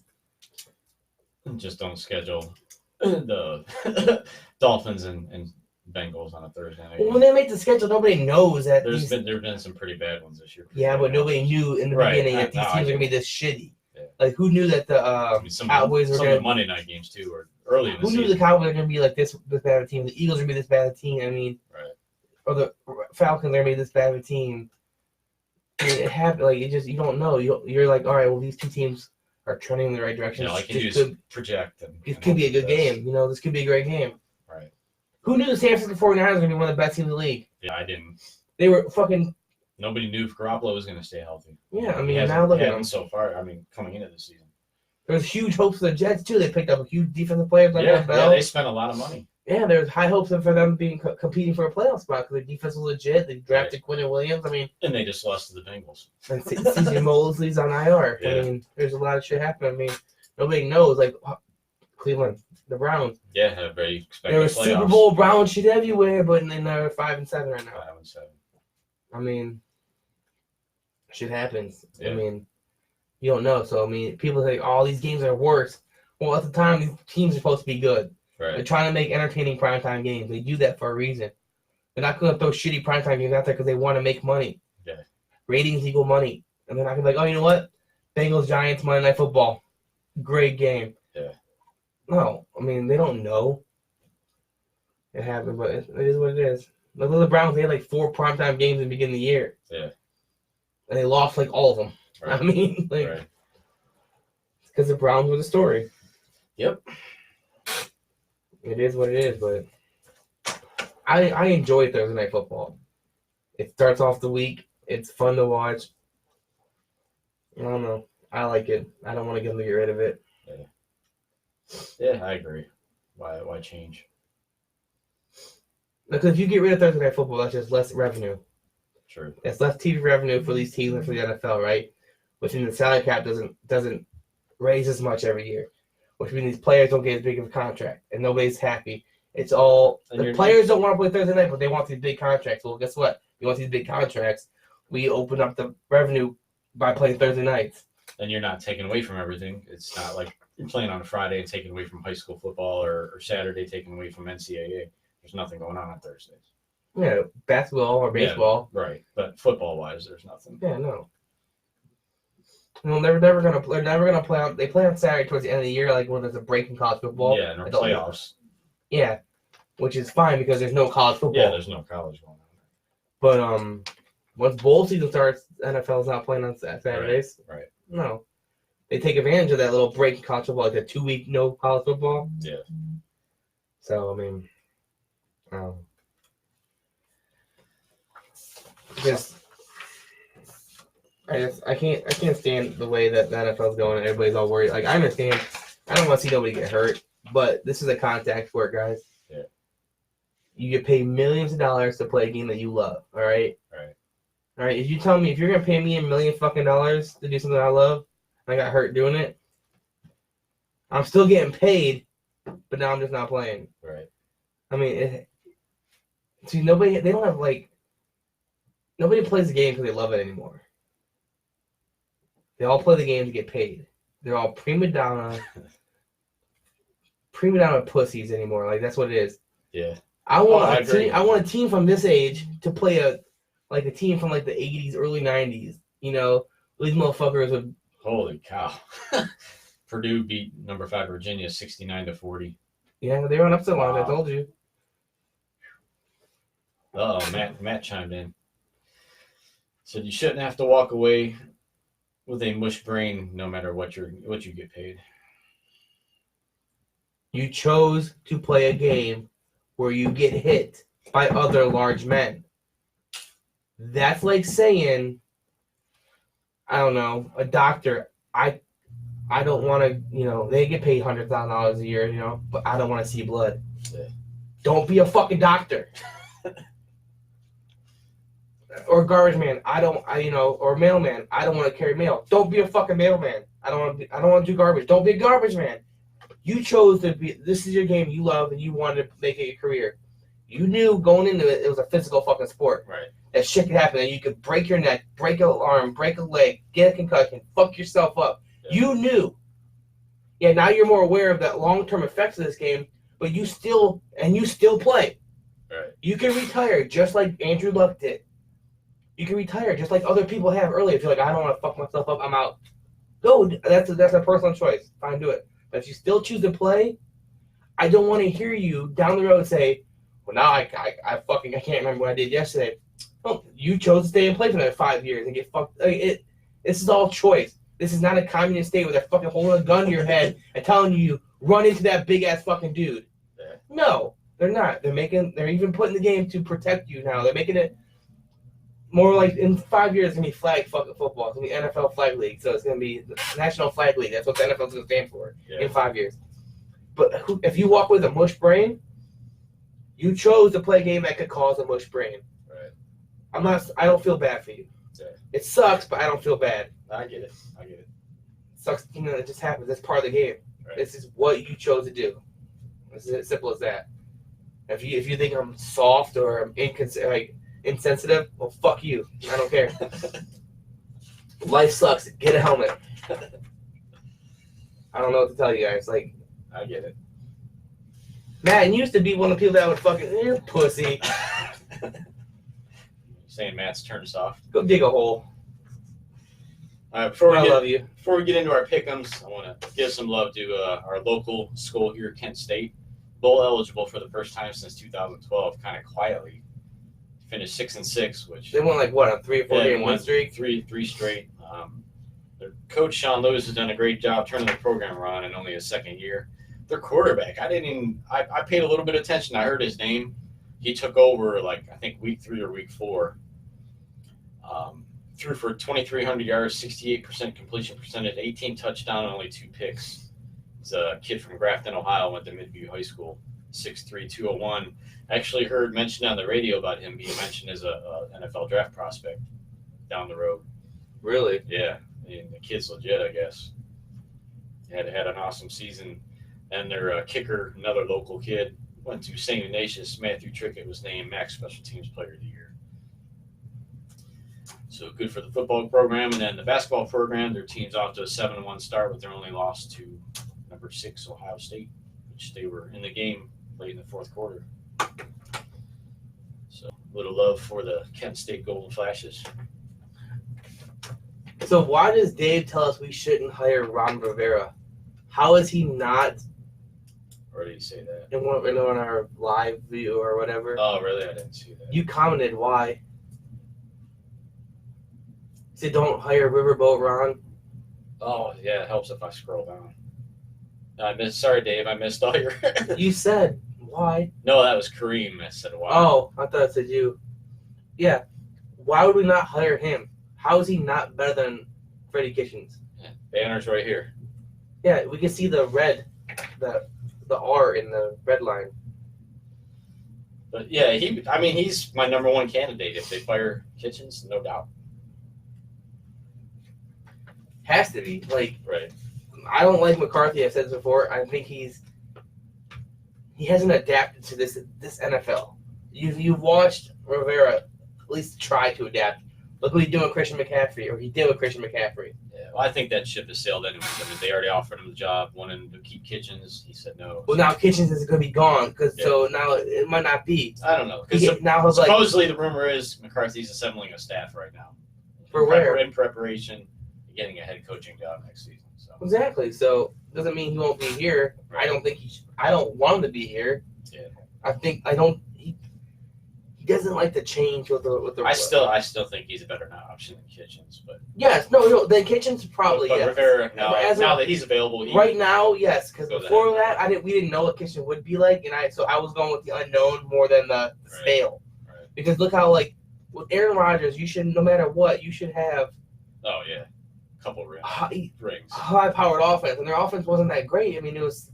Just don't schedule the Dolphins and Bengals on a Thursday night. well, when they make the schedule, nobody knows that There's been some pretty bad ones this year. Yeah, but nobody knew in the Right. beginning that these No, teams I are get gonna be this shitty. Yeah. Like, who knew that the I mean, some Cowboys were of gonna? the Monday night games too, or early in the Who knew the season. Cowboys were gonna be like this bad of a team? The Eagles are gonna be this bad of a team. I mean, Right. or the Falcons are gonna be this bad of a team. I mean, it happened. Like, it just, you don't know. You're like, all right, well, these two teams are trending in the right direction. All I can do This is project. it could be a good game. You know, this could be a great game. Right. Who knew the San Francisco 49ers were gonna be one of the best teams in the league? Yeah, I didn't. They were fucking. Nobody knew if Garoppolo was going to stay healthy. Yeah, I He mean, hasn't- now look at hasn't him. so far. I mean, coming into the season. There was huge hopes for the Jets too. They picked up a huge defensive players like Yeah, Bell. they spent a lot of money. Yeah, there's high hopes for them being competing for a playoff spot because their defense was legit. They drafted Quentin Williams. I mean, And they just lost to the Bengals. and CJ Mosley's on IR. Yeah. I mean, there's a lot of shit happening. I mean, nobody knows. Like Cleveland, the Browns. Yeah, everybody expected There was playoffs. Super Bowl Brown shit everywhere, but then they're 5-7 right now. 5-7. I mean, shit happens. I Yeah. mean, you don't know. So I mean, people say all these games are worse. Well, at the time, these teams are supposed to be good. They're Right. trying to make entertaining primetime games. They do that for a reason. They're not going to throw shitty primetime games out there because they want to make money. Yeah. Ratings equal money. And they're not going to be like, oh, you know what? Bengals, Giants, Monday Night Football. Great game. Yeah. No. I mean, they don't know. It happened, but it is what it is. Look at the Browns. They had like 4 primetime games in the beginning of the year. Yeah. And they lost like all of them. Right. I mean, like, Right. because the Browns were the story. Yep. It is what it is, but I enjoy Thursday Night Football. It starts off the week. It's fun to watch. I don't know. I like it. I don't want to get rid of it. Yeah, I agree. Why change? Because if you get rid of Thursday Night Football, that's just less revenue. True. It's less TV revenue for these teams and for the NFL, right? Which means the salary cap doesn't raise as much every year. Which means these players don't get as big of a contract, and nobody's happy. It's all And the you're- players don't want to play Thursday night, but they want these big contracts. Well, guess what? You want these big contracts. We open up the revenue by playing Thursday nights. And you're not taking away from everything. It's not like you're playing on a Friday and taking away from high school football or Saturday taking away from NCAA. There's nothing going on Thursdays. Yeah, basketball or baseball. Right. But football wise, there's nothing. Yeah, no. Well, they're never gonna play on. They play on Saturday towards the end of the year, like when there's a break in college football. Yeah, and our Like, playoffs. Yeah, which is fine because there's no college football. Yeah, there's no college going on. But once bowl season starts, NFL's not playing on Saturdays. Right. No, they take advantage of that little break in college football, like a 2-week no college football. Yeah. So I mean, just I can't stand the way that the NFL's going and everybody's all worried. Like I understand, I don't want to see nobody get hurt, but this is a contact sport, guys. Yeah. You get paid millions of dollars to play a game that you love. All right. Right. All right. If you tell me if you're gonna pay me $1 million fucking dollars to do something I love, and I got hurt doing it, I'm still getting paid, but now I'm just not playing. Right. I mean, see, they don't have like, nobody plays the game because they love it anymore. They all play the game to get paid. They're all prima donna pussies anymore. Like that's what it is. Yeah. I want I a agree. team. I want a team from this age to play a team from like the 80s, early 90s. You know, these motherfuckers would. Holy cow. Purdue beat number 5 Virginia 69-40. Yeah, they were on upset line. I Wow. told you. Oh, Matt chimed in. Said you shouldn't have to walk away with a mush brain no matter what you get paid. You chose to play a game where you get hit by other large men. That's like saying, I don't know, a doctor, I I don't want to, they get paid $100,000 a year, but I don't want to see blood. Yeah. Don't be a fucking doctor. Or garbage man. Or mailman. I don't want to carry mail. Don't be a fucking mailman. I don't want to do garbage. Don't be a garbage man. You chose to be. This is your game you love, and you wanted to make it a career. You knew going into it was a physical fucking sport. Right. That shit could happen. And you could break your neck, break an arm, break a leg, get a concussion, fuck yourself up. Yeah. You knew. Yeah, now you're more aware of that long-term effects of this game, but you still play. Right. You can retire just like Andrew Luck did. You can retire just like other people have earlier. If you're like, I don't want to fuck myself up, I'm out. Go. That's a personal choice. Fine, do it. But if you still choose to play, I don't want to hear you down the road say, well, now I can't remember what I did yesterday. Well, you chose to stay and play for another 5 years and get fucked. This is all choice. This is not a communist state where they're fucking holding a gun to your head and telling you run into that big ass fucking dude. Yeah. No, they're not. They're even putting the game to protect you now. They're making it more like in 5 years it's gonna be flag fucking football. It's gonna be NFL flag league. So it's gonna be the National Flag League. That's what the NFL's gonna stand for in 5 years. But if you walk with a mush brain, you chose to play a game that could cause a mush brain. Right. I don't feel bad for you. Yeah. It sucks, but I don't feel bad. I get it. It sucks, it just happens. It's part of the game. Right. This is what you chose to do. It's as simple as that. If you think I'm soft or I'm insensitive, well, fuck you. I don't care. Life sucks. Get a helmet. I don't know what to tell you guys. I get it. Matt used to be one of the people that would fucking pussy. Saying Matt's turned soft. Go dig a hole. All right, before we get into our pick'ems, I want to give some love to our local school here, Kent State, bowl eligible for the first time since 2012. Kind of quietly finished 6-6, which they won a 3 or 4 game win streak. Three straight. Their coach Sean Lewis has done a great job turning the program around in only his second year. Their quarterback, I paid a little bit of attention. I heard his name. He took over I think week 3 or week 4. Threw for 2,300 yards, 68% completion percentage, 18 touchdowns, and only 2 picks. He's a kid from Grafton, Ohio, went to Midview High School, 6'3", 201. I actually heard mentioned on the radio about him being mentioned as a NFL draft prospect down the road. Really? Yeah, the kid's legit, I guess. Had an awesome season. And their kicker, another local kid, went to St. Ignatius. Matthew Trickett was named MAC Special Teams Player of the Year. So good for the football program. And then the basketball program, their team's off to a 7-1 start with their only loss to number 6 Ohio State, which they were in the game late in the fourth quarter. So a little love for the Kent State Golden Flashes. So why does Dave tell us we shouldn't hire Ron Rivera? How is he not? Or did he say that? In our live view or whatever. Oh, really? I didn't see that. You commented why. Say don't hire Riverboat Ron. Oh, yeah, it helps if I scroll down. Sorry, Dave, I missed all your... You said why. No, that was Kareem. I said why. Oh, I thought it said you. Yeah. Why would we not hire him? How is he not better than Freddie Kitchens? Yeah, banner's right here. Yeah, we can see the red, the R in the red line. But yeah, he's my number one candidate. If they fire Kitchens, no doubt. Has to be. Right. I don't like McCarthy. I've said this before. I think he hasn't adapted to this NFL. You've watched Rivera at least try to adapt. Look what he's doing with Christian McCaffrey, or he did with Christian McCaffrey. Yeah, well, I think that ship has sailed anyways. They already offered him the job, wanted to keep Kitchens. He said no. Well, now Kitchens is going to be gone, so now it might not be. I don't know. Supposedly the rumor is McCarthy's assembling a staff right now. For where? In preparation, getting a head coaching job next season. So. Exactly. So doesn't mean he won't be here. Right. I don't want him to be here. Yeah. He doesn't like to change with the. I still think he's a better option than Kitchens, but yes, no, the Kitchens probably. But yes. Rivera, now that he's available, right now, yes, because before that, we didn't know what Kitchen would be like, and I was going with the unknown more than the stale. Right. Because look how with Aaron Rodgers, you should no matter what you should have. Oh yeah. couple rings. High-powered offense, and their offense wasn't that great. I mean, it was,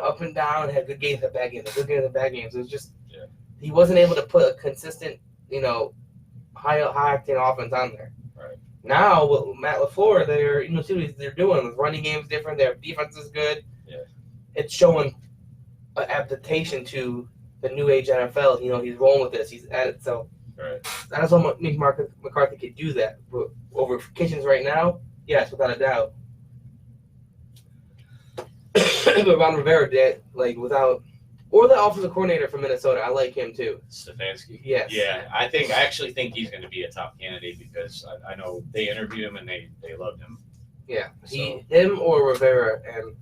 up and down, had good games and bad games, good games and bad games. It was just he wasn't able to put a consistent, high-octane offense on there. Right. Now with Matt LaFleur, see what they're doing. The running game's different. Their defense is good. Yeah. It's showing an adaptation to the new age NFL. He's rolling with this. He's at it. So right. That's what makes McCarthy could do that. But over Kitchens right now, yes, without a doubt. But Ron Rivera did or the offensive coordinator from Minnesota. I like him too. Stefanski. Yes. Yeah, I actually think he's going to be a top candidate because I know they interviewed him and they loved him. Yeah, So. him or Rivera, and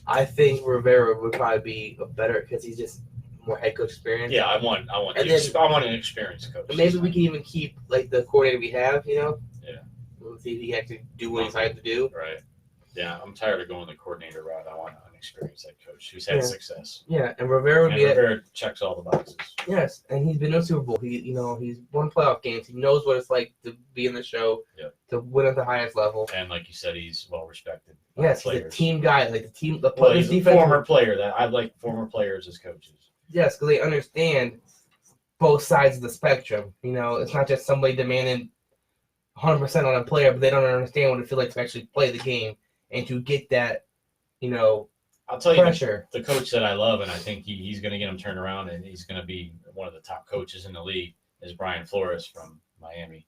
I think Rivera would probably be a better because he's just more head coach experience. Yeah, I want an experienced coach. Maybe we can even keep the coordinator we have. Yeah. We'll see if he actually do what he's hired to do. Right. Yeah, I'm tired of going the coordinator route. I want an experienced head coach who's had success. Yeah, and Rivera would Rivera checks all the boxes. Yes, and he's been to a Super Bowl. He's won playoff games. He knows what it's like to be in the show, to win at the highest level. And like you said, he's well respected. Yes, he's a team guy. He's a former player. That I like former players as coaches. Yes, because they understand both sides of the spectrum. It's not just somebody demanding 100% on a player, but they don't understand what it feels like to actually play the game and to get that, I'll tell you, pressure. The coach that I love, and I think he's going to get him turned around, and he's going to be one of the top coaches in the league, is Brian Flores from Miami.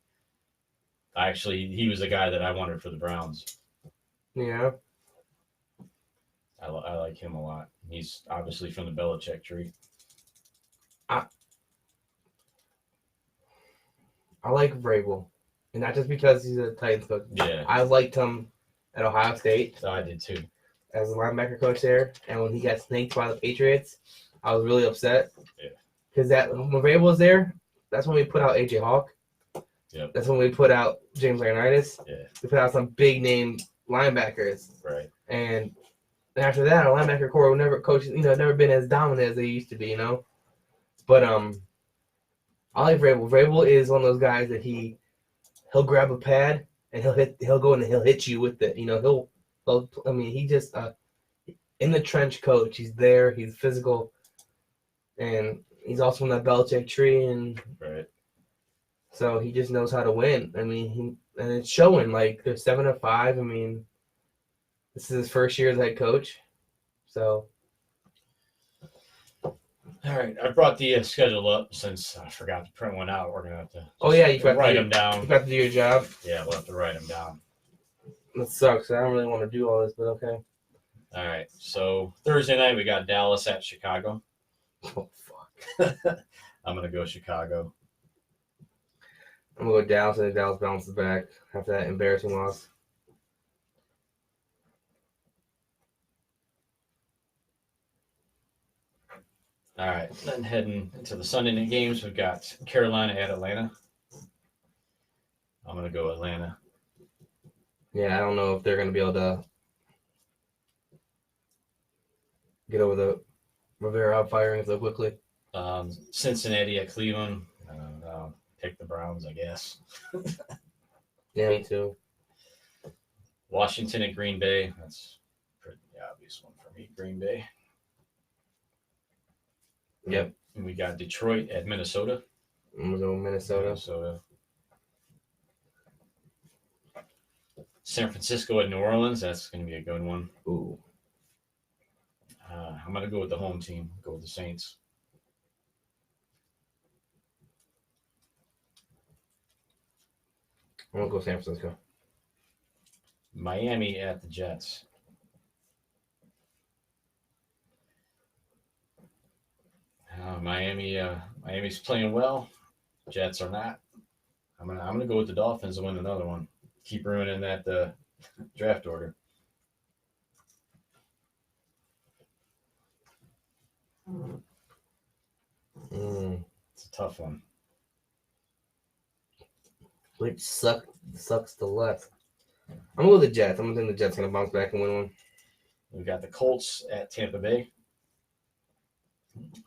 He was the guy that I wanted for the Browns. Yeah. I like him a lot. He's obviously from the Belichick tree. I like Vrabel, and not just because he's a Titans coach. Yeah. I liked him at Ohio State. So I did too. As a linebacker coach there, and when he got snaked by the Patriots, I was really upset. Yeah. Because when Vrabel was there, that's when we put out AJ Hawk. Yep. That's when we put out James Laurinaitis. Yeah. We put out some big name linebackers. Right. And after that, our linebacker core never been as dominant as they used to be, But I like Vrabel. Vrabel is one of those guys that he'll grab a pad and he'll go and he'll hit you with it. He just in the trench coach. He's there. He's physical, and he's also in that Belichick tree, and right. So he just knows how to win. And it's showing. They're 7-5. This is his first year as head coach. So. All right, I brought the schedule up since I forgot to print one out. We're gonna have to. You forgot write them down. You got to do your job. Yeah, we'll have to write them down. That sucks. I don't really want to do all this, but okay. All right. So Thursday night we got Dallas at Chicago. Oh fuck. I'm gonna go Chicago. I'm gonna go Dallas, and Dallas bounces back after that embarrassing loss. All right. Then heading into the Sunday night games, we've got Carolina at Atlanta. I'm gonna go Atlanta. Yeah, I don't know if they're going to be able to get over the Rivera out firing so quickly. Cincinnati at Cleveland. I'll pick the Browns, I guess. Yeah, me too. Washington at Green Bay. That's a pretty obvious one for me. Green Bay. Yep. And we got Detroit at Minnesota. I'm going to go Minnesota. San Francisco at New Orleans. That's going to be a good one. Ooh. I'm going to go with the home team. Go with the Saints. I'm going to go San Francisco. Miami at the Jets. Miami's playing well. Jets are not. I'm gonna go with the Dolphins to win another one. Keep ruining that draft order. It's a tough one. Which sucks to left. I'm gonna go with the Jets. I'm gonna think the Jets gonna bounce back and win one. We've got the Colts at Tampa Bay.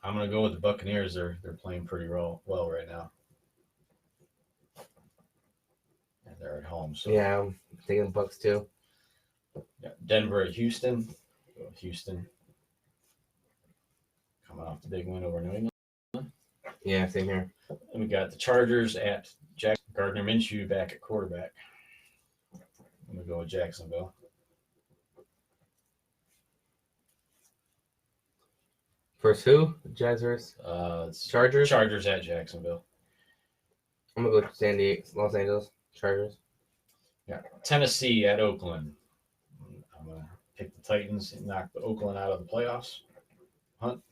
I'm gonna go with the Buccaneers. They're playing pretty well right now. And they're at home. So yeah, Taking the Bucks too. Got Denver at Houston. Go with Houston. Coming off the big win over New England. Yeah, same here. And we got the Chargers at Gardner Minshew back at quarterback. I'm going to go with Jacksonville. First who? Jags versus It's Chargers? Chargers at Jacksonville. I'm going to go with San Diego, Los Angeles Chargers. Tennessee at Oakland. I'm going to pick the Titans and knock the Oakland out of the playoffs. I'm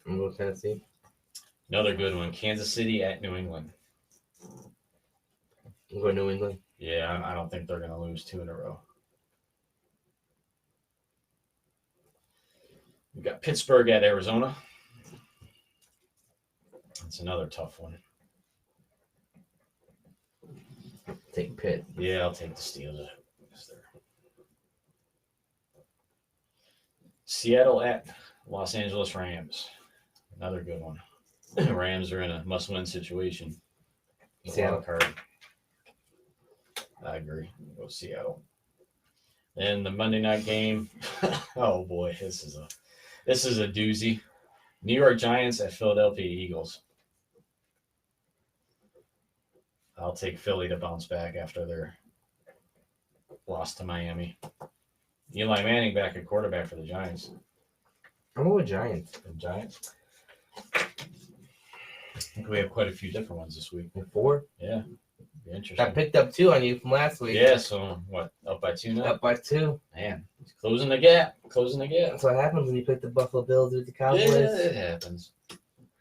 going to go with Tennessee. Another good one. Kansas City at New England. I'm going to New England. Yeah, I don't think they're going to lose 2 in a row. We got Pittsburgh at Arizona. That's another tough one. Take Pitt. Yeah, I'll take the Steelers. Seattle at Los Angeles Rams. Another good one. Rams are in a must-win situation. Seattle. Wild card. I agree. Go Seattle. And the Monday night game. Oh boy, this is a doozy. New York Giants at Philadelphia Eagles. I'll take Philly to bounce back after their loss to Miami. Eli Manning back at quarterback for the Giants. I'm going with Giants. The Giants. I think we have quite a few different ones this week. 4. Yeah, be I interesting. picked up 2 on you from last week. Yeah, so what? Up by 2 now. Up by 2. Man, he's closing the gap. Closing the gap. That's what happens when you pick the Buffalo Bills with the Cowboys. Yeah, it happens.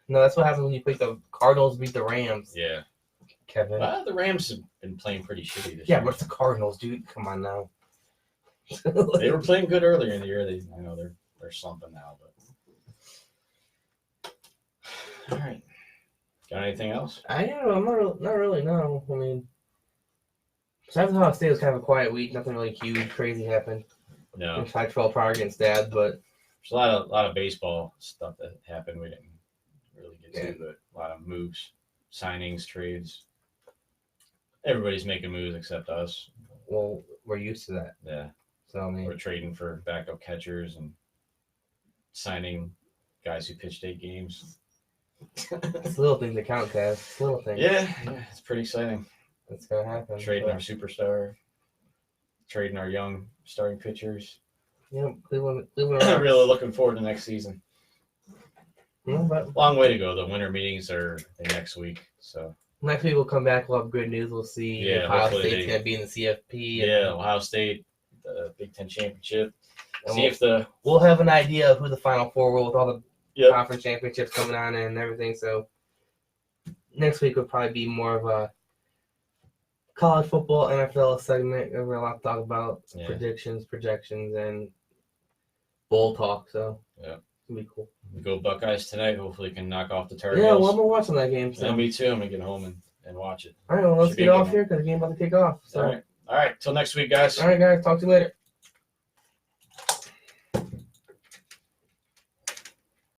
No, that's what happens when you pick the Cardinals beat the Rams, Yeah. Kevin. Well, the Rams have been playing pretty shitty this Yeah, year. but it's the Cardinals, dude. Come on now. They were playing good earlier in the year. I know they're slumping now, but all right. Got anything else? I'm not really, no. I mean, besides Ohio State was kind of a quiet week. Nothing really huge, crazy happened. No. High 12 power against Dad, but There's a lot of baseball stuff that happened. We didn't really get Yeah. to, but a lot of moves, signings, trades. Everybody's making moves except us. well, we're used to that. Yeah, So I mean, we're trading for backup catchers and signing guys who pitched 8 games. it's little things that count, Kev. It's little things. Yeah, it's pretty exciting. That's gonna happen. Trading but, our superstar, trading our young starting pitchers. yeah, Cleveland. I'm Rocks. really looking forward to next season. Yeah, but Long way to go. The winter meetings are next week, so next week we'll come back. We'll have good news. We'll see Yeah, if Ohio hopefully State's they- gonna be in the CFP. and yeah, Ohio State, the Big Ten championship. And See if the we'll have an idea of who the Final Four will with all the Yep. conference championships coming on and everything. So next week will probably be more of a college football, NFL segment. We're a lot to talk about Yeah. predictions, projections, and bowl talk. So Yeah. it's gonna be cool. we go Buckeyes tonight. Hopefully, can knock off the Tar Yeah, well, I'm Heels. gonna watch on that game. So. Yeah, me too. I'm gonna get home and watch it. All right, well, let's Should be get a good off one. here because the game's about to kick off. So, All right. Till next week, guys. all right, guys, talk to you later.